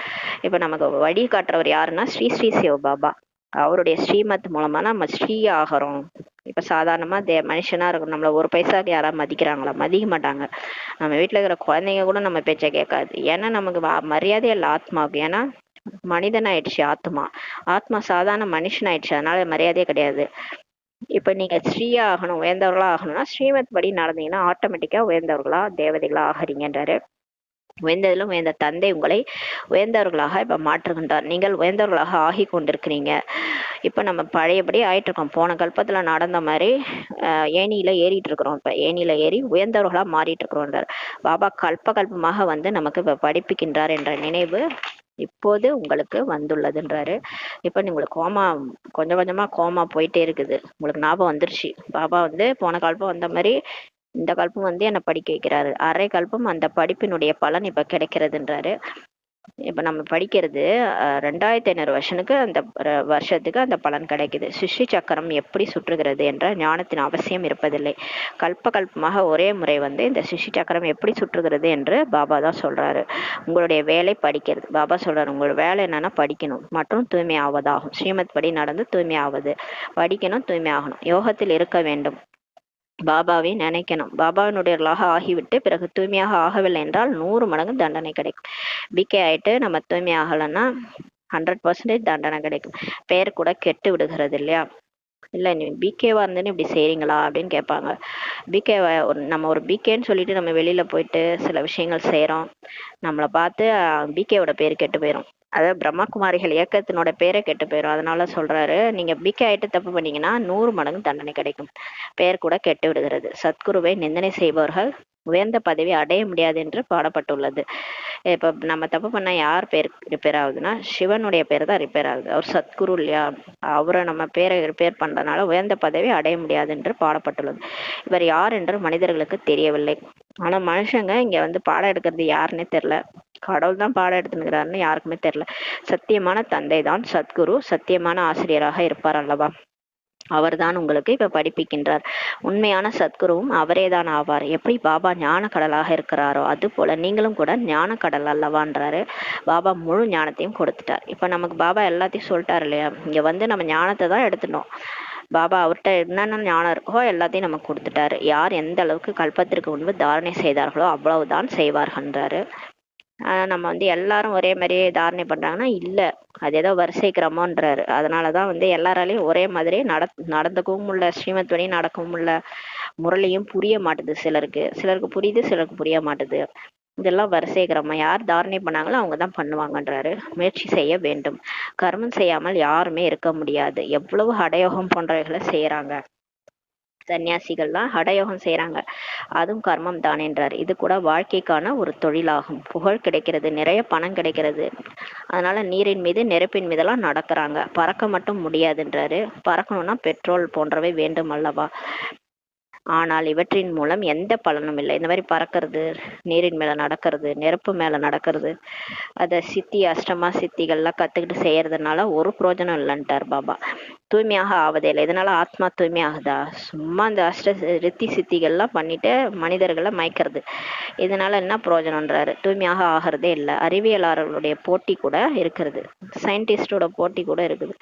இப்ப நமக்கு வழி காட்டுறவர் யாருன்னா ஸ்ரீ ஸ்ரீ சிவபாபா. அவருடைய ஸ்ரீமத் மூலமா நம்ம ஸ்ரீ ஆகிறோம். இப்ப சாதாரணமா மனுஷனா இருக்கும், நம்மள ஒரு பைசாக்கு யாராவது மதிக்கிறாங்களா? மதிக்க மாட்டாங்க. நம்ம வீட்டுல இருக்கிற குழந்தைங்க கூட நம்ம பேச்சை கேட்காது. ஏன்னா நமக்கு மரியாதை இல்லை ஆத்மாவுக்கு. ஏன்னா மனிதன் ஆயிடுச்சு ஆத்மா. ஆத்மா சாதாரண மனுஷன் ஆயிடுச்சு, அதனால மரியாதையே கிடையாது. இப்ப நீங்க ஸ்ரீயா ஆகணும், உயர்ந்தவர்களா ஆகணும்னா ஸ்ரீமத் படி நடந்தீங்கன்னா ஆட்டோமேட்டிக்கா உயர்ந்தவர்களா தேவதைகளா ஆகிறீங்கன்றாரு. உயர்ந்ததிலும் உயர்ந்த தந்தை உங்களை உயர்ந்தவர்களாக இப்ப மாற்றுகின்றார். நீங்கள் உயர்ந்தவர்களாக ஆகி கொண்டிருக்கிறீங்க. இப்ப நம்ம பழையபடி ஆயிட்டு இருக்கோம். போன கல்பத்துல நடந்த மாதிரி ஏணியில ஏறிட்டு இருக்கிறோம். இப்ப ஏணியில ஏறி உயர்ந்தவர்களா மாறிட்டு இருக்கிறோம். பாபா கல்பமாக வந்து நமக்கு இப்ப படிப்புகின்றார் என்ற நினைவு இப்போது உங்களுக்கு வந்துள்ளதுன்றாரு. இப்ப உங்களுக்கு கொஞ்சம் கொஞ்சமா கோமா போயிட்டே இருக்குது. உங்களுக்கு ஞாபகம் வந்துருச்சு, பாபா வந்து போன கல்பம் வந்த மாதிரி இந்த கல்பம் வந்து என்னை படிக்க வைக்கிறாரு. அரை கல்பம் அந்த படிப்பினுடைய பலன் இப்ப கிடைக்கிறதுன்றாரு. இப்ப நம்ம படிக்கிறது 2500 வருஷனுக்கு அந்த வருஷத்துக்கு அந்த பலன் கிடைக்குது. சிருஷ்டி சக்கரம் எப்படி சுற்றுகிறது என்ற ஞானத்தின் அவசியம் இருப்பதில்லை. கல்பமாக ஒரே முறை வந்து இந்த சிருஷ்டி சக்கரம் எப்படி சுற்றுகிறது என்று பாபா தான் சொல்றாரு. உங்களுடைய வேலை படிக்கிறது. பாபா சொல்றாரு உங்களோட வேலை என்னன்னா படிக்கணும் மற்றும் தூய்மை ஆவதாகும். ஸ்ரீமத் படி நடந்து தூய்மை ஆவது, படிக்கணும், தூய்மை ஆகணும், யோகத்தில் இருக்க வேண்டும், பாபாவை நினைக்கணும். பாபாவினுடையவர்களாக ஆகிவிட்டு பிறகு தூய்மையாக ஆகவில்லை என்றால் 100 மடங்கு தண்டனை கிடைக்கும். பிகே ஆயிட்டு நம்ம தூய்மை ஆகலைன்னா 100% தண்டனை கிடைக்கும். பெயர் கூட கெட்டு விடுகிறது இல்லையா? இல்லை நீ பிகேவா இருந்துன்னு இப்படி செய்றீங்களா அப்படின்னு கேட்பாங்க. பிகேவை நம்ம ஒரு பிகேன்னு சொல்லிட்டு நம்ம வெளியில போயிட்டு சில விஷயங்கள் செய்யறோம், நம்மளை பார்த்து பிகேவோட பேர் கெட்டு போயிடும். அதாவது பிரம்மகுமாரிகள் இயக்கத்தினோட பேரை கெட்டு போயிடும். அதனால சொல்றாரு நீங்க பிகே ஆயிட்டு தப்பு பண்ணீங்கன்னா 100 மடங்கு தண்டனை கிடைக்கும். பெயர் கூட கெட்டு விடுகிறது. சத்குருவை நிந்தனை செய்பவர்கள் உயர்ந்த பதவி அடைய முடியாது என்று பாடப்பட்டுள்ளது. இப்ப நம்ம தப்பு பண்ணா யார் பேர் ரிப்பேர் ஆகுதுன்னா சிவனுடைய பேர் தான் ரிப்பேர் ஆகுது. அவர் சத்குரு இல்லையா? அவரை நம்ம பேரை ரிப்பேர் பண்றதுனால உயர்ந்த பதவி அடைய முடியாது என்று பாடப்பட்டுள்ளது. இவர் யார் என்று மனிதர்களுக்கு தெரியவில்லை. ஆனா மனுஷங்க இங்க வந்து பாடம் எடுக்கிறது யாருன்னே தெரியல. கடவுள் தான் பாடம் எடுத்துக்கிறாருன்னு யாருக்குமே தெரியல. சத்தியமான தந்தை தான் சத்குரு, சத்தியமான ஆசிரியராக இருப்பார் அல்லவா? அவர்தான் உங்களுக்கு இப்ப படிப்பிக்கின்றார். உண்மையான சத்குருவும் அவரேதான் ஆவார். எப்படி பாபா ஞான கடலாக இருக்கிறாரோ அது போல நீங்களும் கூட ஞான கடல் அல்லவான்றாரு. பாபா முழு ஞானத்தையும் கொடுத்துட்டார். இப்ப நமக்கு பாபா எல்லாத்தையும் சொல்லிட்டாரு இல்லையா? இங்க வந்து நம்ம ஞானத்தை தான் எடுத்துட்டோம். பாபா அவர்கிட்ட என்னென்ன ஞானம் இருக்கோ எல்லாத்தையும் நமக்கு கொடுத்துட்டாரு. யார் எந்த அளவுக்கு கல்பத்திற்கு முன்பு தாரணை செய்தார்களோ அவ்வளவுதான் செய்வார்கள்ன்றாரு. நம்ம வந்து எல்லாரும் ஒரே மாதிரியே தாரணை பண்றாங்கன்னா இல்ல, அது ஏதோ வரிசை கிரமம்ன்றாரு. அதனாலதான் வந்து எல்லாராலையும் ஒரே மாதிரியே நடந்துக்கவும் முடியல, ஸ்ரீமத் படி நடக்கவும் முடியல. முரளியும் புரிய மாட்டுது சிலருக்கு, சிலருக்கு புரியுது, சிலருக்கு புரிய மாட்டுது. இதெல்லாம் வரிசை கிரமம், யார் தாரணை பண்ணாங்களோ அவங்க தான் பண்ணுவாங்கன்றாரு. முயற்சி செய்ய வேண்டும். கர்மம் செய்யாமல் யாருமே இருக்க முடியாது. எவ்வளவு ஹடயோகம் போன்றவைகளை செய்யறாங்க சன்னியாசிகள்லாம், ஹடயோகம் செய்யறாங்க, அதுவும் கர்மம் தானேன்றார். இது கூட வாழ்க்கைக்கான ஒரு தொழிலாகும். புகழ் கிடைக்கிறது, நிறைய பணம் கிடைக்கிறது, அதனால நீரின் மீது நெருப்பின் மீதெல்லாம் நடக்கிறாங்க. பறக்க மட்டும் முடியாதுன்றாரு. பறக்கணும்னா பெட்ரோல் போன்றவை வேண்டும் அல்லவா, ஆனால் இவற்றின் மூலம் எந்த பலனும் இல்லை. இந்த மாதிரி பறக்கிறது, நீரின் மேல நடக்கிறது, நெருப்பு மேல நடக்கிறது, அத சித்தி அஷ்டமா சித்திகள்லாம் கத்துக்கிட்டு செய்யறதுனால ஒரு பிரயோஜனம் இல்லைன்ட்டார் பாபா. தூய்மையாக ஆவதே இல்லை. இதனால ஆத்மா தூய்மையாகுதா? சும்மா இந்த ரித்தி சித்திகள்லாம் பண்ணிட்டு மனிதர்களை மயக்கிறது, இதனால என்ன பிரயோஜனம்ன்றாரு. தூய்மையாக ஆகிறதே இல்லை. அறிவியலாளர்களுடைய போட்டி கூட இருக்கிறது, சயின்டிஸ்டோட போட்டி கூட இருக்குது.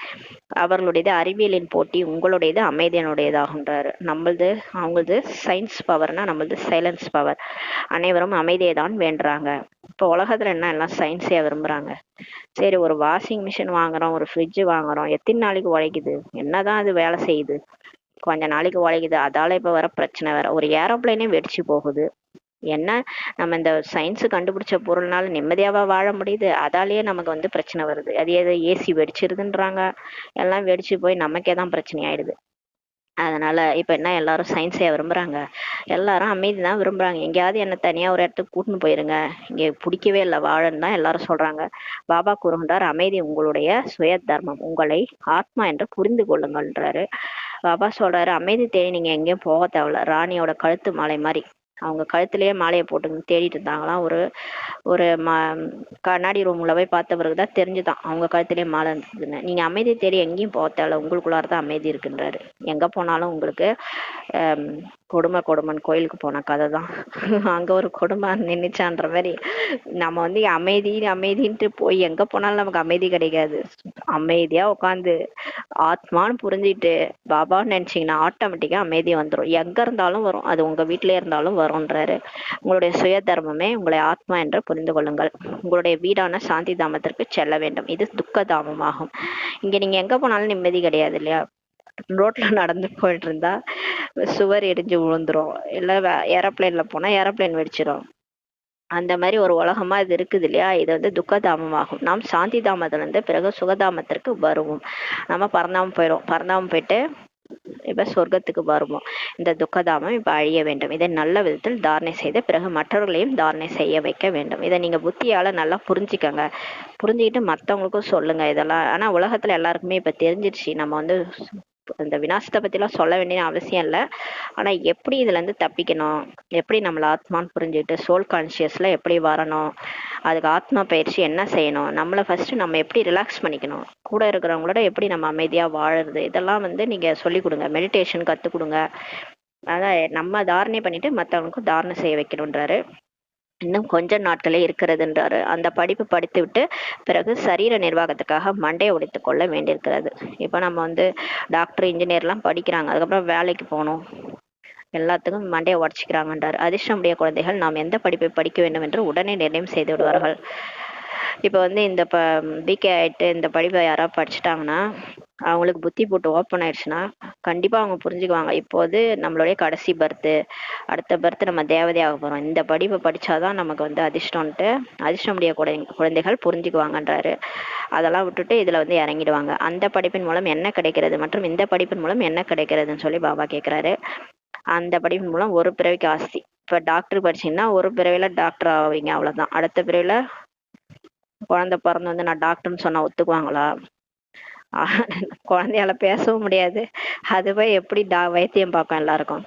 அவர்களுடையது அறிவியலின் போட்டி, உங்களுடையது அமைதியினுடையதாகுன்றாரு. நம்மளது அவங்களது சயின்ஸ் பவர்னா, நம்மளது சைலன்ஸ் பவர். அனைவரும் அமைதியை தான் வேண்டுறாங்க. இப்போ உலகத்துல என்ன எல்லாம் சயின்ஸையா விரும்புறாங்க? சரி, ஒரு வாஷிங் மிஷின் வாங்குறோம், ஒரு ஃப்ரிட்ஜ் வாங்குறோம், எத்தனை நாளைக்கு உழைக்குது? என்னதான் அது வேலை செய்யுது? கொஞ்ச நாளைக்கு உழைக்குது. அதால இப்ப வர பிரச்சனை வேற. ஒரு ஏரோப்ளைனே வெடிச்சு போகுது. என்ன, நம்ம இந்த சயின்ஸ் கண்டுபிடிச்ச பொருள்னால நிம்மதியாவா வாழ முடியுது? அதாலேயே நமக்கு வந்து பிரச்சனை வருது. அது ஏதோ ஏசி வெடிச்சிருதுன்றாங்க, எல்லாம் வெடிச்சு போய் நமக்கே தான் பிரச்சனை ஆயிடுது. அதனால இப்ப என்ன, எல்லாரும் சயின்ஸையா விரும்புறாங்க? எல்லாரும் அமைதி தான் விரும்புறாங்க. எங்கேயாவது என்ன தனியா ஒரு இடத்துக்கு கூட்டின்னு போயிருங்க, இங்க பிடிக்கவே இல்லை வாழன்னு தான் எல்லாரும் சொல்றாங்க. பாபா கூறுகின்றார், அமைதி உங்களுடைய சுய தர்மம், உங்களை ஆத்மா என்று புரிந்து கொள்ளுங்கள்ன்றாரு. பாபா சொல்றாரு, அமைதி தேடி நீங்க எங்கேயும் போக தேவையில்ல. ராணியோட கழுத்து மாலை மாதிரி அவங்க கழுத்திலேயே மாலையை போட்டு தேடிட்டு இருந்தாங்களாம். ஒரு ஒரு கண்ணாடி ரூம்ல போய் பார்த்த பிறகுதான் தெரிஞ்சுதான் அவங்க கழுத்திலேயே மாலை இருந்ததுன்னு. நீங்க அமைதி தேடி எங்கேயும் போக தேவையில்ல, உங்களுக்குள்ளாரதான் அமைதி இருக்குன்றாரு. எங்க போனாலும் உங்களுக்கு கொடுமன் கோயிலுக்கு போன கதை தான். அங்க ஒரு கொடுமை நின்னுச்சான்ற மாதிரி நம்ம வந்து அமைதின்ட்டு போய் எங்க போனாலும் நமக்கு அமைதி கிடைக்காது. அமைதியா உட்காந்து ஆத்மான்னு புரிஞ்சுட்டு பாபான்னு நினைச்சீங்கன்னா ஆட்டோமேட்டிக்கா அமைதி வந்துடும். எங்க இருந்தாலும் வரும், அது உங்க வீட்டிலே இருந்தாலும் வரும்ன்றாரு. உங்களுடைய சுய தர்மமே உங்களை ஆத்மா என்று புரிந்து கொள்ளுங்கள். உங்களுடைய வீடான சாந்தி தாமத்திற்கு செல்ல வேண்டும். இது துக்க தாமமாகும். இங்க நீங்க எங்க போனாலும் நிம்மதி கிடையாது இல்லையா? ரோட்ல நடந்து போயிட்டு இருந்தா சுவர் இடிஞ்சு விழுந்துரும், இல்ல ஏரோப்ளைன்ல போனா ஏரோப்ளைன் வெடிச்சிடும். அந்த மாதிரி ஒரு உலகமா இது இருக்குது இல்லையா? இது வந்து துக்கதாமமாகும். நாம் சாந்தி தாமத்துல இருந்து பிறகு சுகதாமத்திற்கு வருவோம். நம்ம பரந்தாமம் போயிட்டு இப்ப சொர்க்கத்துக்கு வருவோம். இந்த துக்கதாமம் இப்ப அழிய வேண்டும். இதை நல்ல விதத்தில் தாரணை செய்து பிறகு மற்றவர்களையும் தாரணை செய்ய வைக்க வேண்டும். இதை நீங்க புத்தியால நல்லா புரிஞ்சுக்கங்க. புரிஞ்சுக்கிட்டு மத்தவங்களுக்கும் சொல்லுங்க இதெல்லாம். ஆனா உலகத்துல எல்லாருக்குமே இப்ப தெரிஞ்சிருச்சு. நம்ம வந்து இந்த விநாசத்தை பத்தி எல்லாம் சொல்ல வேண்டிய அவசியம் இல்லை. ஆனா எப்படி இதுல இருந்து தப்பிக்கணும், எப்படி நம்மள ஆத்மான்னு புரிஞ்சுக்கிட்டு சோல் கான்சியஸ்ல எப்படி வரணும், அதுக்கு ஆத்மா பயிற்சி என்ன செய்யணும், நம்மள ஃபர்ஸ்ட் நம்ம எப்படி ரிலாக்ஸ் பண்ணிக்கணும், கூட இருக்கிறவங்களோட எப்படி நம்ம அமைதியா வாழறது, இதெல்லாம் வந்து நீங்க சொல்லி கொடுங்க. மெடிடேஷன் கத்து கொடுங்க. அதான் நம்ம தாரணை பண்ணிட்டு மத்தவங்களுக்கும் தாரணை செய்ய வைக்கணும்ன்றாரு. இன்னும் கொஞ்ச நாட்களே இருக்கிறதுன்றாரு. அந்த படிப்பு படித்து விட்டு பிறகு சரீர நிர்வாகத்துக்காக மண்டையை உடைத்து கொள்ள வேண்டியிருக்கிறது. இப்ப நம்ம வந்து டாக்டர் இன்ஜினியர்லாம் படிக்கிறாங்க, அதுக்கப்புறம் வேலைக்கு போகணும், எல்லாத்துக்கும் மண்டையை உடச்சிக்கிறாங்கன்றார். அதிர்ஷ்டமுடைய குழந்தைகள் நாம் எந்த படிப்பை படிக்க வேண்டும் என்று உடனே நிர்ணயம் செய்து விடுவார்கள். இப்போ வந்து இந்த பிகே ஆயிட்டு இந்த படிப்பை யாராவது படிச்சுட்டாங்கன்னா, அவங்களுக்கு புத்தி போட்டு ஓப்பன் ஆயிடுச்சுன்னா கண்டிப்பா அவங்க புரிஞ்சுக்குவாங்க. இப்போது நம்மளுடைய கடைசி பர்த்து, அடுத்த பர்த்து நம்ம தேவதையாக போறோம், இந்த படிப்பை படிச்சாதான் நமக்கு வந்து அதிர்ஷ்டம்ன்ட்டு அதிர்ஷ்டமுடைய குழந்தைகள் புரிஞ்சுக்குவாங்கன்றாரு. அதெல்லாம் விட்டுட்டு இதுல வந்து இறங்கிடுவாங்க. அந்த படிப்பின் மூலம் என்ன கிடைக்கிறது மற்றும் இந்த படிப்பின் மூலம் என்ன கிடைக்கிறதுன்னு சொல்லி பாபா கேட்கிறாரு. அந்த படிப்பின் மூலம் ஒரு பிறவிக்கு ஆஸ்தி. இப்ப டாக்டர் படிச்சீங்கன்னா ஒரு பிறவில டாக்டர் ஆவீங்க, அவ்வளவுதான். அடுத்த பிறவில குழந்தை பிறந்து வந்து நான் டாக்டர்னு சொன்னா ஒத்துக்குவாங்களா? குழந்தையால பேசவும் முடியாது, அதுவே எப்படி வைத்தியம் பார்க்கும் எல்லாருக்கும்.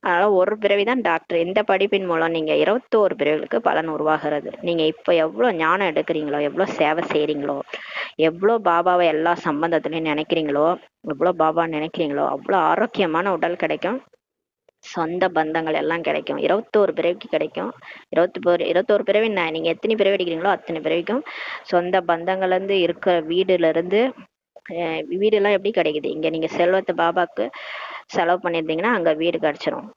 அதனால ஒரு பிறவிதான் டாக்டர். இந்த படிப்பின் மூலம் நீங்க 21 பிறவிகளுக்கு பலன் உருவாகிறது. நீங்க இப்ப எவ்வளவு ஞானம் எடுக்கிறீங்களோ, எவ்வளவு சேவை செய்யறீங்களோ, எவ்வளவு பாபாவை எல்லா சம்பந்தத்திலையும் நினைக்கிறீங்களோ, எவ்வளவு பாபா நினைக்கிறீங்களோ அவ்வளவு ஆரோக்கியமான உடல் கிடைக்கும், சொந்த பந்தங்கள் எல்லாம் கிடைக்கும். 21 பிறவிக்கு கிடைக்கும். 21 பிறவி நீங்க எத்தனை பிறவி எடுக்கிறீங்களோ அத்தனை பிறவிக்கும் சொந்த பந்தங்கள்ல இருந்து இருக்கிற வீடுல இருந்து வீடு எல்லாம் எப்படி கிடைக்குது? இங்க நீங்க செல்வத்தை பாபாக்கு செலவு பண்ணியிருந்தீங்கன்னா அங்க வீடு கிடைச்சிரும்.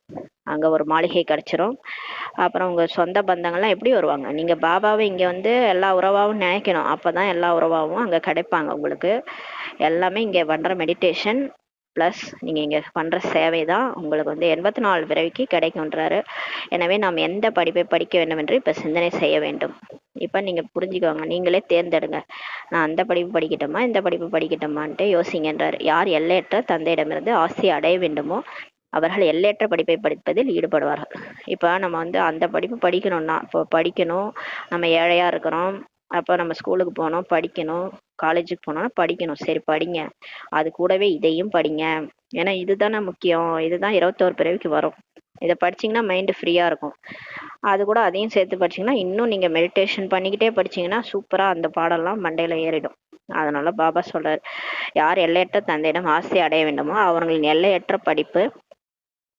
அங்க ஒரு மாளிகை கிடைச்சிரும். அப்புறம் உங்க சொந்த பந்தங்கள்லாம் எப்படி வருவாங்க? நீங்க பாபாவை இங்க வந்து எல்லா உறவாவும் நினைக்கணும். அப்பதான் எல்லா உறவாவும் அங்க கிடைப்பாங்க உங்களுக்கு. எல்லாமே இங்க பண்ற மெடிடேஷன் ப்ளஸ் நீங்க இங்க பண்ற சேவை தான் உங்களுக்கு வந்து 84 பிறவிக்கு கிடைக்கும்ன்றாரு. எனவே நாம் எந்த படிப்பை படிக்க வேண்டும் என்று இப்ப சிந்தனை செய்ய வேண்டும். இப்ப நீங்க புரிஞ்சுக்கோங்க, நீங்களே தேர்ந்தெடுங்க. நான் அந்த படிப்பு படிக்கட்டுமா இந்த படிப்பு படிக்கட்டுமான்ட்டு யோசிங்கன்றாரு. யார் எல்லையற்ற தந்தையிடமிருந்து ஆசை அடைய வேண்டுமோ அவர்கள் எல்லையற்ற படிப்பை படிப்பதில் ஈடுபடுவார்கள். இப்போ நம்ம வந்து அந்த படிப்பு படிக்கணும்னா இப்போ படிக்கணும், நம்ம ஏழையா இருக்கிறோம், அப்போ நம்ம ஸ்கூலுக்கு போகணும் படிக்கணும், காலேஜுக்கு போனோம்னா படிக்கணும், சரி படிங்க, அது கூடவே இதையும் படிங்க, ஏன்னா இதுதானே முக்கியம், இதுதான் 21 பிறவிக்கு வரும். இதை படிச்சீங்கன்னா மைண்டு ஃப்ரீயா இருக்கும். அது கூட அதையும் சேர்த்து படிச்சீங்கன்னா இன்னும் நீங்க மெடிடேஷன் பண்ணிக்கிட்டே படிச்சீங்கன்னா சூப்பரா அந்த பாடம்லாம் மண்டையில ஏறிடும். அதனால பாபா சொல்றாரு, யார் எல்லையற்ற தந்தையிடம் ஆசை அடைய வேண்டுமோ அவர்களின் எல்லையற்ற படிப்பு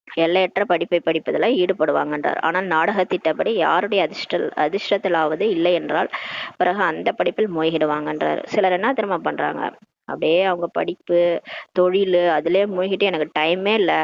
எல்லையற்ற படிப்பை படிப்பதில் ஈடுபடுவாங்கன்றார். ஆனால் நாடக திட்டப்படி யாருடைய அதிர்ஷ்டத்திலாவது இல்லை என்றால் பிறகு அந்த படிப்பில் மூழ்கிடுவாங்கன்றார். சிலர் என்ன திரும்ப பண்றாங்க, அப்படியே அவங்க படிப்பு தொழில் அதுலயே மூழ்கிட்டு எனக்கு டைமே இல்லை,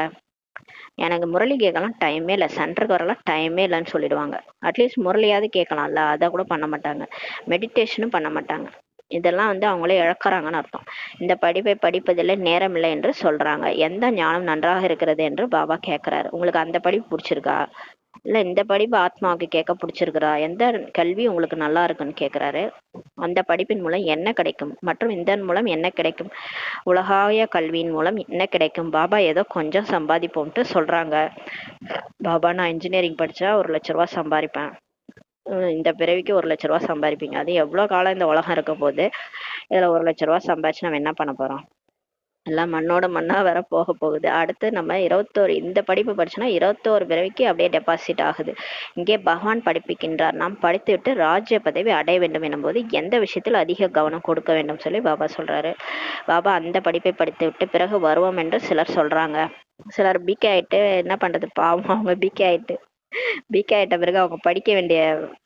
எனக்கு முரளி கேட்கலாம் டைமே இல்லை, சென்டருக்கு வரலாம் டைமே இல்லைன்னு சொல்லிடுவாங்க. அட்லீஸ்ட் முரளியாவது கேட்கலாம்ல, அதை கூட பண்ண மாட்டாங்க, மெடிடேஷனும் பண்ண மாட்டாங்க. இதெல்லாம் வந்து அவங்களே இழக்கிறாங்கன்னு அர்த்தம். இந்த படிப்பை படிப்பதில் நேரம் இல்லை என்று சொல்றாங்க. எந்த ஞானம் நன்றாக இருக்கிறது என்று பாபா கேட்கிறாரு. உங்களுக்கு அந்த படிப்பு பிடிச்சிருக்கா, இல்ல இந்த படிப்பு ஆத்மாவுக்கு கேட்க பிடிச்சிருக்கிறா, எந்த கல்வி உங்களுக்கு நல்லா இருக்குன்னு கேட்கிறாரு. அந்த படிப்பின் மூலம் என்ன கிடைக்கும் மற்றும் இதன் மூலம் என்ன கிடைக்கும், உலகாய கல்வியின் மூலம் என்ன கிடைக்கும், பாபா ஏதோ கொஞ்சம் சம்பாதிப்போம்ட்டு சொல்றாங்க. பாபா நான் இன்ஜினியரிங் படிச்சா 1 லட்ச ரூபா சம்பாதிப்பேன், இந்த பிறவிக்கு 1 லட்ச ரூபா சம்பாதிப்பீங்க, அது எவ்வளவு காலம் இந்த உலகம் இருக்க போகுது, இதுல 1 லட்ச ரூபா சம்பாதிச்சு நம்ம என்ன பண்ண போறோம், எல்லாம் மண்ணோட மண்ணா வேற போக போகுது. அடுத்து நம்ம 21 இந்த படிப்பு படிச்சோன்னா 21 பிறவிக்கு அப்படியே டெபாசிட் ஆகுது. இங்கே பகவான் படிப்பிக்கின்றார், நாம் படித்துவிட்டு ராஜ்ய பதவி அடைய வேண்டும் எனும்போது எந்த விஷயத்தில் அதிக கவனம் கொடுக்க வேண்டும் சொல்லி பாபா சொல்றாரு. பாபா அந்த படிப்பை படித்து விட்டு பிறகு வருவோம் என்று சிலர் சொல்றாங்க. சிலர் பிகே ஆயிட்டு என்ன பண்றது, பாவம் அவங்க பிகே ஆயிட்ட பிறகு அவங்க படிக்க வேண்டிய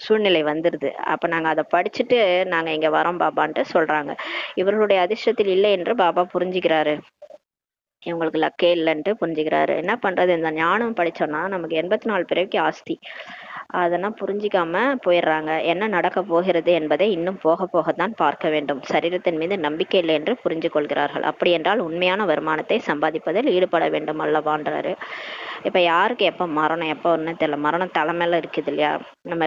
சூழ்நிலை வந்துருது. அப்ப நாங்க அதை படிச்சுட்டு நாங்க இங்க வரோம் பாபான்ட்டு சொல்றாங்க. இவர்களுடைய அதிர்ஷ்டத்தில் இல்லை என்று பாபா புரிஞ்சுக்கிறாரு, இவங்களுக்கு லக்கே இல்லைன்ட்டு புரிஞ்சுக்கிறாரு. என்ன பண்றது, இந்த ஞானம் படிச்சோம்னா நமக்கு 84 பிறவிக்கு ஆஸ்தி, அதெல்லாம் புரிஞ்சிக்காம போயிடுறாங்க. என்ன நடக்க போகிறது என்பதை இன்னும் போக போகத்தான் பார்க்க வேண்டும். சரீரத்தின் மீது நம்பிக்கை இல்லை என்று புரிஞ்சு கொள்கிறார்கள். அப்படி என்றால் உண்மையான வருமானத்தை சம்பாதிப்பதில் ஈடுபட வேண்டும் அல்லவான்றாரு. இப்ப யாருக்கு எப்ப மரணம் எப்ப ஒண்ணு தெரியல, மரணம் தலைமையில இருக்குது இல்லையா. நம்ம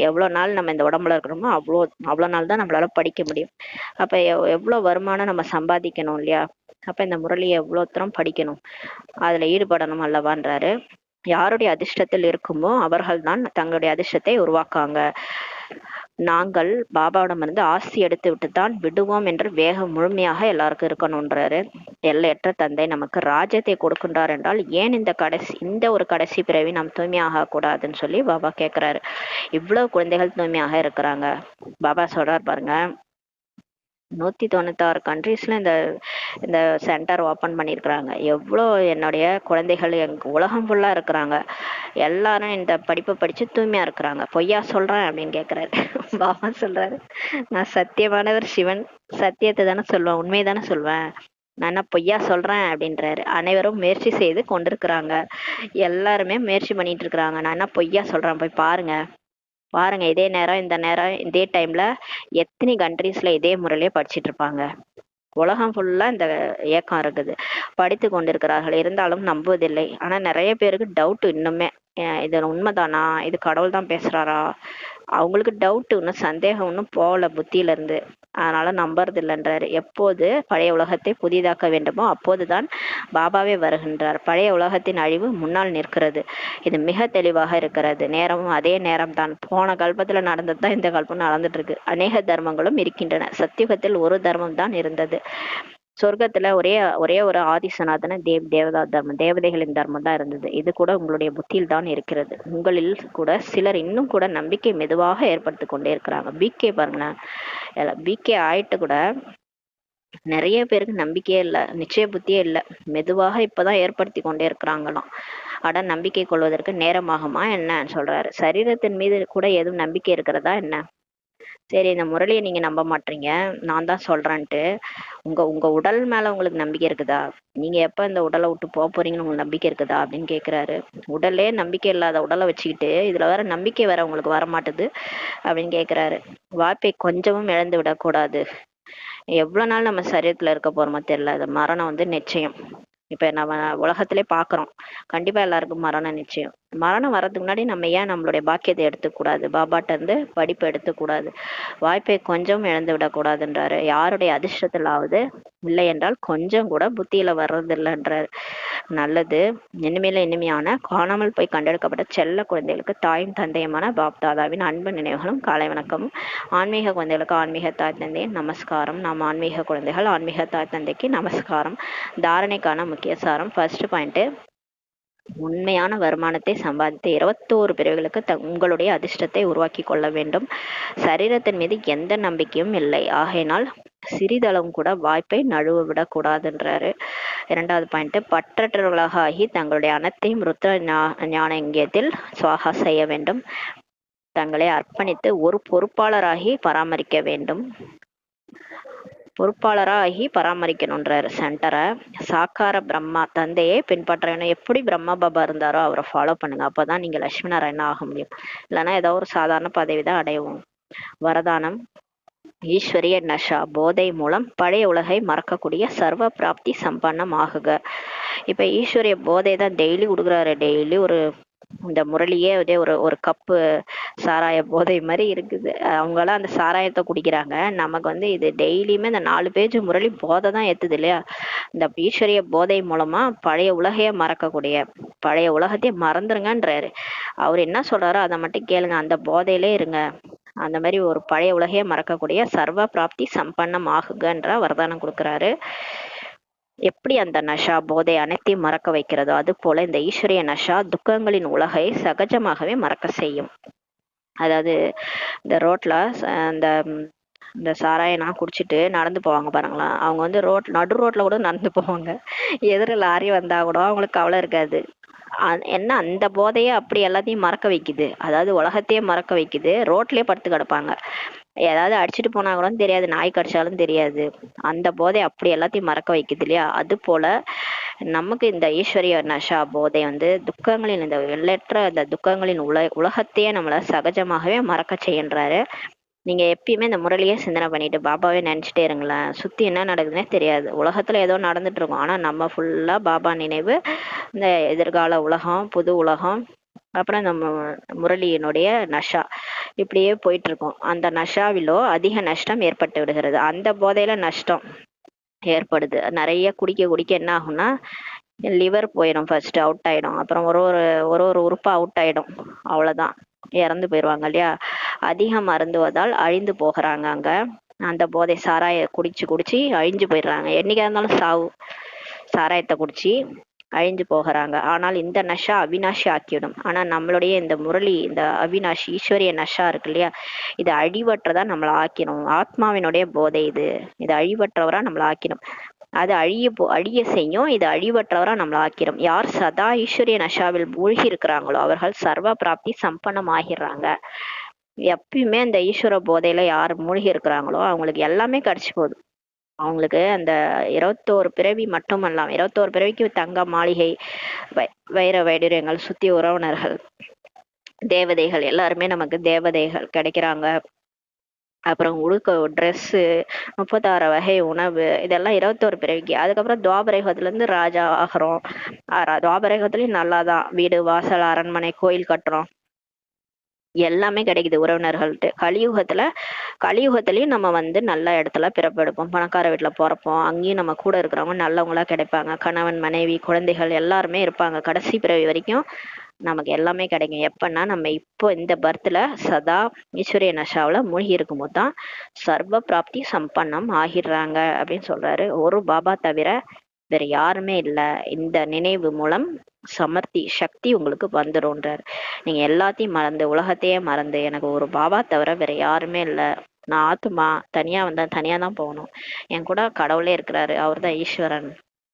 எவ்வளவு நாள் நம்ம இந்த உடம்புல இருக்கிறோமோ அவ்வளவு நாள் தான் நம்மளால படிக்க முடியும். அப்ப எவ்வளவு வருமானம் நம்ம சம்பாதிக்கணும் இல்லையா. அப்ப இந்த முரளியை எவ்வளவு தூரம் படிக்கணும், அதுல ஈடுபடணும் அல்லவான்றாரு. யாருடைய அதிர்ஷ்டத்தில் இருக்குமோ அவர்கள் தான் தங்களுடைய அதிர்ஷ்டத்தை உருவாக்காங்க. நாங்கள் பாபாவிடமிருந்து ஆசி எடுத்து விட்டு தான் விடுவோம் என்று வேகம் முழுமையாக எல்லாருக்கும் இருக்கணும்ன்றாரு. எல்லையற்ற தந்தை நமக்கு ராஜ்யத்தை கொடுக்கின்றார் என்றால் ஏன் இந்த ஒரு கடைசி பிறவி நாம் தூய்மையாக கூடாதுன்னு சொல்லி பாபா கேட்கிறாரு. இவ்வளவு குழந்தைகள் தூய்மையாக இருக்கிறாங்க. பாபா சொல்றார் பாருங்க, 196 கண்ட்ரீஸ்ல இந்த சென்டர் ஓப்பன் பண்ணியிருக்கிறாங்க. எவ்வளோ என்னுடைய குழந்தைகள் உலகம் ஃபுல்லா இருக்கிறாங்க. எல்லாரும் இந்த படிப்பை படிச்சு தூய்மையா இருக்கிறாங்க. பொய்யா சொல்றேன் அப்படின்னு கேட்கிறாரு. பாபா சொல்றாரு, நான் சத்தியமானவர் சிவன், சத்தியத்தை தானே சொல்லுவேன், உண்மை தானே சொல்வேன், நான் என்ன பொய்யா சொல்றேன் அப்படின்றாரு. அனைவரும் முயற்சி செய்து கொண்டிருக்கிறாங்க, எல்லாருமே முயற்சி பண்ணிட்டு இருக்கிறாங்க, நான் என்ன பொய்யா சொல்றேன், போய் பாருங்க பாருங்க, இதே நேரம் இந்த நேரம் இதே டைம்ல எத்தனை கண்ட்ரீஸ்ல இதே முறையிலேயே படிச்சுட்டு இருப்பாங்க. உலகம் ஃபுல்லா இந்த இயக்கம் இருக்குது, படித்து கொண்டிருக்கிறார்கள், இருந்தாலும் நம்புவதில்லை. ஆனா நிறைய பேருக்கு டவுட் இன்னுமே, இது உண்மைதானா, இது கடவுள் தான் பேசுறாரா, அவங்களுக்கு டவுட், இன்னும் சந்தேகம் இன்னும் போகல புத்தியில இருந்து, அதனால நம்புறது இல்லைன்றாரு. எப்போது பழைய உலகத்தை புதிதாக்க வேண்டுமோ அப்போதுதான் பாபாவே வருகின்றார். பழைய உலகத்தின் அழிவு முன்னால் நிற்கிறது, இது மிக தெளிவாக இருக்கிறது. நேரமும் அதே நேரம் தான். போன கல்பத்துல நடந்தது தான் இந்த கல்பம் நடந்துட்டு இருக்கு. அநேக தர்மங்களும் இருக்கின்றன. சத்தியுகத்தில் ஒரு தர்மம் தான் இருந்தது. சொர்க்கத்துல ஒரே ஒரு ஆதிசநாதன தேவதா தர்மம், தேவதைகளின் தர்மம் தான் இருந்தது. இது கூட உங்களுடைய புத்தியில் தான் இருக்கிறது. உங்களில் கூட சிலர் இன்னும் கூட நம்பிக்கை மெதுவாக ஏற்படுத்தி கொண்டே இருக்கிறாங்க. பிகே பாருங்களேன், பிகே ஆயிட்டு கூட நிறைய பேருக்கு நம்பிக்கையே இல்லை, நிச்சய புத்தியே இல்லை, மெதுவாக இப்பதான் ஏற்படுத்தி கொண்டே இருக்கிறாங்களாம். அட நம்பிக்கை கொள்வதற்கு நேரமாகுமா என்ன சொல்றாரு. சரீரத்தின் மீது கூட எதுவும் நம்பிக்கை இருக்கிறதா என்ன, சரி, இந்த முரளியை நீங்க நம்ப மாட்டீங்க, நான் தான் சொல்றேன்ட்டு உங்க உங்க உடல் மேல உங்களுக்கு நம்பிக்கை இருக்குதா? நீங்க எப்ப இந்த உடலை விட்டு போக போறீங்கன்னு உங்களுக்கு நம்பிக்கை இருக்குதா அப்படின்னு கேக்குறாரு. உடலே நம்பிக்கை இல்லாத உடலை வச்சுக்கிட்டு இதுல வேற நம்பிக்கை வேற உங்களுக்கு வர மாட்டுது அப்படின்னு கேக்குறாரு. வாய்ப்பை கொஞ்சமும் இழந்து விடக்கூடாது. எவ்வளவு நாள் நம்ம சரீரத்துல இருக்க போறோமோ தெரியல, அது மரணம் வந்து நிச்சயம். இப்ப நம்ம உலகத்திலே பாக்குறோம், கண்டிப்பா எல்லாருக்கும் மரணம் நிச்சயம். மரணம் வர்றதுக்கு முன்னாடி நம்ம ஏன் நம்மளுடைய பாக்கியத்தை எடுத்துக்கூடாது, பாபாட்ட இருந்து படிப்பு எடுத்துக்கூடாது, வாய்ப்பை கொஞ்சம் இழந்து விடக்கூடாதுன்றாரு. யாருடைய அதிர்ஷ்டத்திலாவது இல்லை என்றால் கொஞ்சம் கூட புத்தியில வர்றது இல்லைன்றாரு. நல்லது. இனிமேல இனிமையான காணாமல் போய் கண்டெடுக்கப்பட்ட செல்ல குழந்தைகளுக்கு தாயும் தந்தையுமான பாப் தாதாவின் அன்பு நினைவுகளும் காலை வணக்கமும். ஆன்மீக குழந்தைகளுக்கு ஆன்மீக தாய் தந்தையின் நமஸ்காரம். நாம் ஆன்மீக குழந்தைகள் ஆன்மீக தாய் தந்தைக்கு நமஸ்காரம். தாரணைக்கான முக்கிய சாரம். ஃபர்ஸ்ட் பாயிண்ட், உண்மையான வருமானத்தை சம்பாதித்து 21 பிரிவுகளுக்கு உங்களுடைய அதிர்ஷ்டத்தை உருவாக்கி கொள்ள வேண்டும். சரீரத்தின் மீது எந்த நம்பிக்கையும் இல்லை, ஆகையினால் சிறிதளவும் கூட வாய்ப்பை நழுவ விடக்கூடாதுன்றாரு. 2வது பாயிண்ட், பற்றற்றவர்களாக ஆகி தங்களுடைய அனைத்தையும் ருத்ர ஞான இங்கியத்தில் சுவாகா செய்ய வேண்டும். தங்களை அர்ப்பணித்து ஒரு பொறுப்பாளராகி பராமரிக்க வேண்டும். பொறுப்பாளராகி பராமரிக்கணுன்றாரு சென்டரை. சாக்கார பிரம்மா தந்தையை பின்பற்ற வேணும். எப்படி பிரம்மா பாபா இருந்தாரோ அவரை ஃபாலோ பண்ணுங்க, அப்பதான் நீங்க லட்சுமி நாராயணா ஆக முடியும். இல்லைன்னா ஏதோ ஒரு சாதாரண பதவி தான் அடையவும். வரதானம், ஈஸ்வரிய நஷா போதை மூலம் பழைய உலகை மறக்கக்கூடிய சர்வ பிராப்தி சம்பன்னம் ஆகுக. இப்ப ஈஸ்வரிய போதை தான் டெய்லி கொடுக்குறாரு. டெய்லி ஒரு இந்த முரளியே அதே ஒரு ஒரு கப்பு சாராய போதை மாதிரி இருக்குது. அவங்களாம் அந்த சாராயத்தை குடிக்கிறாங்க, நமக்கு வந்து இது டெய்லியுமே இந்த 4 பேஜ் முரளி போதை தான் ஏத்துது இல்லையா? இந்த ஈஸ்வரிய போதை மூலமா பழைய உலகையே மறக்கக்கூடிய, பழைய உலகத்தையே மறந்துருங்கன்றாரு. அவர் என்ன சொல்றாரோ அதை மட்டும் கேளுங்க, அந்த போதையிலே இருங்க. அந்த மாதிரி ஒரு பழைய உலகையே மறக்கக்கூடிய சர்வ பிராப்தி சம்பன்னம் ஆகுகன்ற வரதானம் கொடுக்குறாரு. எப்படி அந்த நஷா போதை அனைத்தையும் மறக்க வைக்கிறதோ அது போல இந்த ஈஸ்வரிய நஷா துக்கங்களின் உலகை சகஜமாகவே மறக்க செய்யும். அதாவது இந்த ரோட்ல இந்த இந்த சாராயம்லாம் குடிச்சிட்டு நடந்து போவாங்க பாருங்களா, அவங்க வந்து நடு ரோட்ல கூட நடந்து போவாங்க. எதிர லாரி வந்தா கூட அவங்களுக்கு கவலை இருக்காது. என்ன அந்த போதையே அப்படி எல்லாத்தையும் மறக்க வைக்குது, அதாவது உலகத்தையே மறக்க வைக்குது. ரோட்லயே படுத்து கிடப்பாங்க, ஏதாவது அடிச்சுட்டு போனா கூட தெரியாது, நாய் கடிச்சாலும் தெரியாது. அந்த போதை அப்படி எல்லாத்தையும் மறக்க வைக்குது இல்லையா? அது போல நமக்கு இந்த ஈஸ்வரிய நஷா போதை வந்து துக்கங்களின், இந்த எல்லையற்ற இந்த துக்கங்களின் உலகத்தையே நம்மள சகஜமாகவே மறக்க செய்யன்றாரு. நீங்க எப்பயுமே இந்த முரளியே சிந்தனை பண்ணிட்டு பாபாவே நினைச்சிட்டே இருங்களேன். சுத்தி என்ன நடக்குதுன்னே தெரியாது, உலகத்துல ஏதோ நடந்துட்டு இருக்கும், ஆனா நம்ம ஃபுல்லா பாபா நினைவு. இந்த எதிர்கால உலகம், புது உலகம், அப்புறம் நம்ம முரளியினுடைய நஷா, இப்படியே போயிட்டு இருக்கோம். அந்த நஷாவிலோ அதிக நஷ்டம் ஏற்பட்டு விடுகிறது. அந்த போதையில நஷ்டம் ஏற்படுது. நிறைய குடிக்க குடிக்க என்ன ஆகும்னா லிவர் போயிடும், ஃபர்ஸ்ட் அவுட் ஆயிடும், அப்புறம் ஒரு ஒரு ஒரு ஒரு உறுப்பா அவுட் ஆயிடும், அவ்வளவுதான், இறந்து போயிடுவாங்க இல்லையா? அதிகம் அருந்துவதால் அழிந்து போகிறாங்க. அங்க அந்த போதை சாராய குடிச்சு குடிச்சு அழிஞ்சு போயிடுறாங்க. என்னைக்கா இருந்தாலும் சாவு. சாராயத்தை குடிச்சு அழிஞ்சு போகிறாங்க. ஆனால் இந்த நஷா அவினாஷி ஆக்கிவிடும். ஆனா நம்மளுடைய இந்த முரளி, இந்த அவினாஷி ஈஸ்வரிய நஷா இருக்கு இல்லையா, இது அழிவற்றதா நம்மளை ஆக்கிடும். ஆத்மாவினுடைய போதை இது, இது அழிவற்றவரா நம்மளை ஆக்கிடும். அது அழிய செய்யும், இது அழிவற்றவரா நம்மளை ஆக்கிடும். யார் சதா ஈஸ்வரிய நஷாவில் மூழ்கி இருக்கிறாங்களோ அவர்கள் சர்வ பிராப்தி சம்பன்னம் ஆகிடுறாங்க. எப்பயுமே அந்த ஈஸ்வர போதையில யார் மூழ்கி இருக்கிறாங்களோ அவங்களுக்கு எல்லாமே கிடைச்சு போகுது. அவங்களுக்கு அந்த 21 பிறவி மட்டுமல்லாம், 21 பிறவிக்கு தங்க மாளிகை, வைர வைடூரியங்கள், சுத்தி உறவினர்கள், தேவதைகள், எல்லாருமே நமக்கு தேவதைகள் கிடைக்கிறாங்க. அப்புறம் உடுக்க ட்ரெஸ்ஸு, 36 வகை உணவு, இதெல்லாம் 21 பிறவிக்கு. அதுக்கப்புறம் துவாபரயுகத்துல இருந்து ராஜா ஆகிறோம். துவாபரயுகத்துலயும் நல்லாதான் வீடு வாசல் அரண்மனை கோயில் கட்டுறோம், எல்லாமே கிடைக்குது உறவினர்கள்ட்டு. கலியுகத்துலயும் நம்ம வந்து நல்ல இடத்துல பிறப்பெடுப்போம், பணக்கார வீட்டுல பிறப்போம். அங்கேயும் நம்ம கூட இருக்கிறவங்க நல்லவங்களா கிடைப்பாங்க, கணவன் மனைவி குழந்தைகள் எல்லாருமே இருப்பாங்க. கடைசி பிறவி வரைக்கும் நமக்கு எல்லாமே கிடைக்கும். எப்பன்னா நம்ம இப்போ இந்த பர்த்ல சதா ஈஸ்வரிய நஷாவில் மூழ்கி இருக்கும்போது தான் சர்வ பிராப்தி சம்பன்னம் ஆகிடுறாங்க அப்படின்னு சொல்றாரு. ஒரு பாபா தவிர வேற யாருமே இல்லை. இந்த நினைவு மூலம் சமர்த்தி சக்தி உங்களுக்கு வந்துடும்ன்றார். நீங்க எல்லாத்தையும் மறந்து, உலகத்தையே மறந்து, எனக்கு ஒரு பாபா தவிர வேற யாருமே இல்லை, நான் ஆத்துமா, தனியா வந்தா தனியா தான் போகணும், என் கூட கடவுளே இருக்கிறாரு, அவர் தான் ஈஸ்வரன்,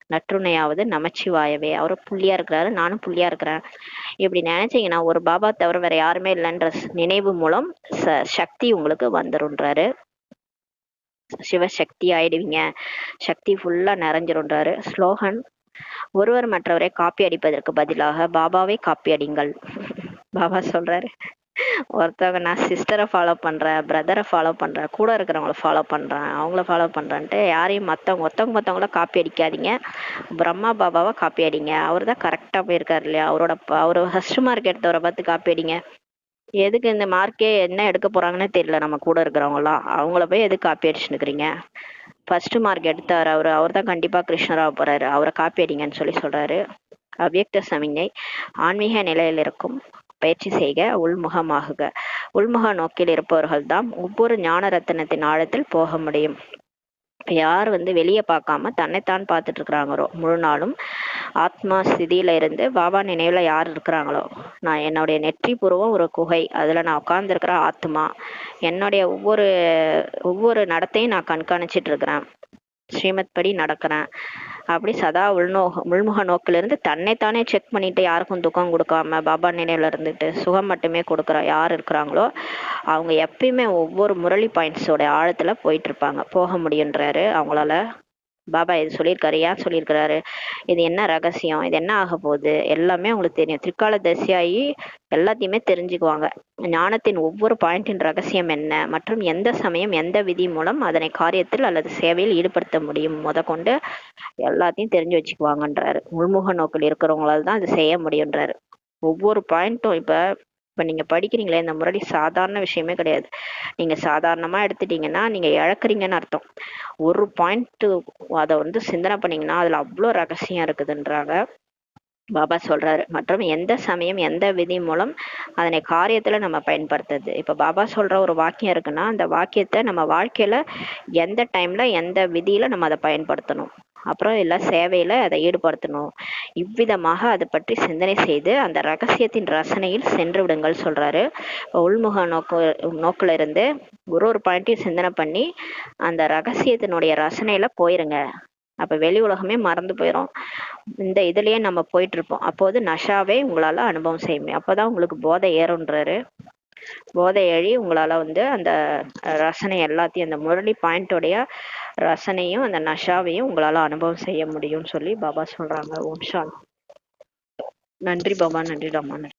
நற்றுணையாவது நமச்சிவாயவே. அவரு புள்ளியா இருக்கிறாரு, நானும் புள்ளியா இருக்கிறேன். இப்படி நினைச்சீங்கன்னா ஒரு பாபா தவிர வேற யாருமே இல்லைன்ற நினைவு மூலம் சக்தி உங்களுக்கு வந்துருன்றாரு. சிவசக்தி ஆயிடுவீங்க, சக்தி ஃபுல்லா நிறைஞ்சிருன்றாரு. ஸ்லோகன்: ஒருவர் மற்றவரை காப்பி அடிப்பதற்கு பதிலாக பாபாவை காப்பி அடிங்கள். பாபா சொல்றாரு, ஒருத்தவங்க நான் சிஸ்டரை ஃபாலோ பண்றேன், பிரதரை ஃபாலோ பண்றேன், கூட இருக்கிறவங்கள ஃபாலோ பண்றேன், அவங்கள ஃபாலோ பண்றேன்ட்டு யாரையும் மத்தவங்கள காப்பி அடிக்காதீங்க. பிரம்மா பாபாவை காப்பி அடிங்க. அவர் தான் கரெக்டா போயிருக்காரு இல்லையா? அவரு ஃபர்ஸ்ட் மார்க் எடுத்தவரை பார்த்து காப்பி அடிங்க. எதுக்கு இந்த மார்க்கே என்ன எடுக்க போறாங்கன்னே தெரியல நம்ம கூட இருக்கிறவங்க எல்லாம், அவங்கள போய் எதுக்கு காப்பி அடிச்சுன்னுக்குறீங்க? ஃபர்ஸ்ட் மார்க் எடுத்தாரு அவர் தான் கண்டிப்பா கிருஷ்ணராக போறாரு, அவரை காப்பி அடிங்கன்னு சொல்றாரு. அவ்யக்த சமிஞை: ஆன்மீக நிலையில் இருக்கும் பயிற்சி செய்க, உள்முகமாகுக. உள்முக நோக்கில் இருப்பவர்கள் தான் ஒவ்வொரு ஞான ரத்தினத்தின் ஆழத்தில் போக முடியும். யார் வெளியே பார்க்காம தன்னைத்தான் பார்த்துட்டு இருக்கிறாங்களோ, முழு நாளும் ஆத்மா ஸ்திதியில இருந்து பாபா நினைவுல யார் இருக்கிறாங்களோ, நான் என்னுடைய நெற்றி பூர்வம் ஒரு குகை, அதுல நான் உட்கார்ந்துருக்கிற ஆத்மா, என்னுடைய ஒவ்வொரு நடத்தையும் நான் கண்காணிச்சிட்டு இருக்கிறேன், ஸ்ரீமத் படி நடக்கிறேன், அப்படி சதா உள்முக நோக்கில இருந்து தன்னைத்தானே செக் பண்ணிட்டு யாருக்கும் துக்கம் கொடுக்காம பாபா நினைவுல இருந்துட்டு சுகம் மட்டுமே கொடுக்குற யார் இருக்கிறாங்களோ அவங்க எப்பயுமே ஒவ்வொரு முரளி பாயிண்ட்ஸோட ஆழத்துல போயிட்டு இருப்பாங்க, போக முடியுன்றாரு அவங்களால. பாபா இது சொல்லியிருக்காரு. ஏன் சொல்லியிருக்கிறாரு? இது என்ன ரகசியம், இது என்ன ஆக போகுது, எல்லாமே அவங்களுக்கு தெரியும். திரிகால தரிசியாகி எல்லாத்தையுமே தெரிஞ்சுக்குவாங்க. ஞானத்தின் ஒவ்வொரு பாயிண்டின் ரகசியம் என்ன மற்றும் எந்த சமயம் எந்த விதி மூலம் அதனை காரியத்தில் அல்லது சேவையில் ஈடுபடுத்த முடியும் கொண்டு எல்லாத்தையும் தெரிஞ்சு வச்சுக்குவாங்கன்றாரு. உள்முக நோக்கில் இருக்கிறவங்களால தான் அது செய்ய முடியுன்றாரு. ஒவ்வொரு பாயிண்ட்டும் இப்ப நீங்க படிக்கிறீங்களே, இந்த முரளி சாதாரண விஷயமே கிடையாது. நீங்க சாதாரணமா எடுத்துட்டீங்கன்னா நீங்க இழக்கிறீங்கன்னு அர்த்தம். ஒரு பாயிண்ட் அதை சிந்தனை பண்ணீங்கன்னா அதுல அவ்வளோ ரகசியம் இருக்குதுன்றாங்க பாபா சொல்றாரு. மற்றும் எந்த சமயம் எந்த விதி மூலம் அதனை காரியத்துல நம்ம பயன்படுத்துறது. இப்ப பாபா சொல்ற ஒரு வாக்கியம் இருக்குன்னா அந்த வாக்கியத்தை நம்ம வாழ்க்கையில எந்த டைம்ல எந்த விதியில நம்ம அதை பயன்படுத்தணும், அப்புறம் இல்ல சேவையில அதை ஈடுபடுத்தணும். இவ்விதமாக அதை பற்றி சிந்தனை செய்து அந்த ரகசியத்தின் ரசனையில் சென்று விடுங்கள் சொல்றாரு. உள்முக நோக்குல இருந்து ஒரு பாயிண்டையும் சிந்தனை பண்ணி அந்த ரகசியத்தினுடைய ரசனையில போயிருங்க. அப்ப வெளி உலகமே மறந்து போயிடும். இந்த இதுலயே நம்ம போயிட்டு இருப்போம். அப்போது நஷாவே உங்களால அனுபவம் செய்யும். அப்பதான் உங்களுக்கு போதை ஏறுன்றாரு. போதை ஏறி உங்களால அந்த ரசனை எல்லாத்தையும், அந்த முரளி பாயிண்டோடைய ரசனையும் அந்த நஷாவையும் உங்களால அனுபவம் செய்ய முடியும்னு சொல்லி பாபா சொல்றாங்க. ஓம் சாந்தி. நன்றி பாபா, நன்றி ராமா.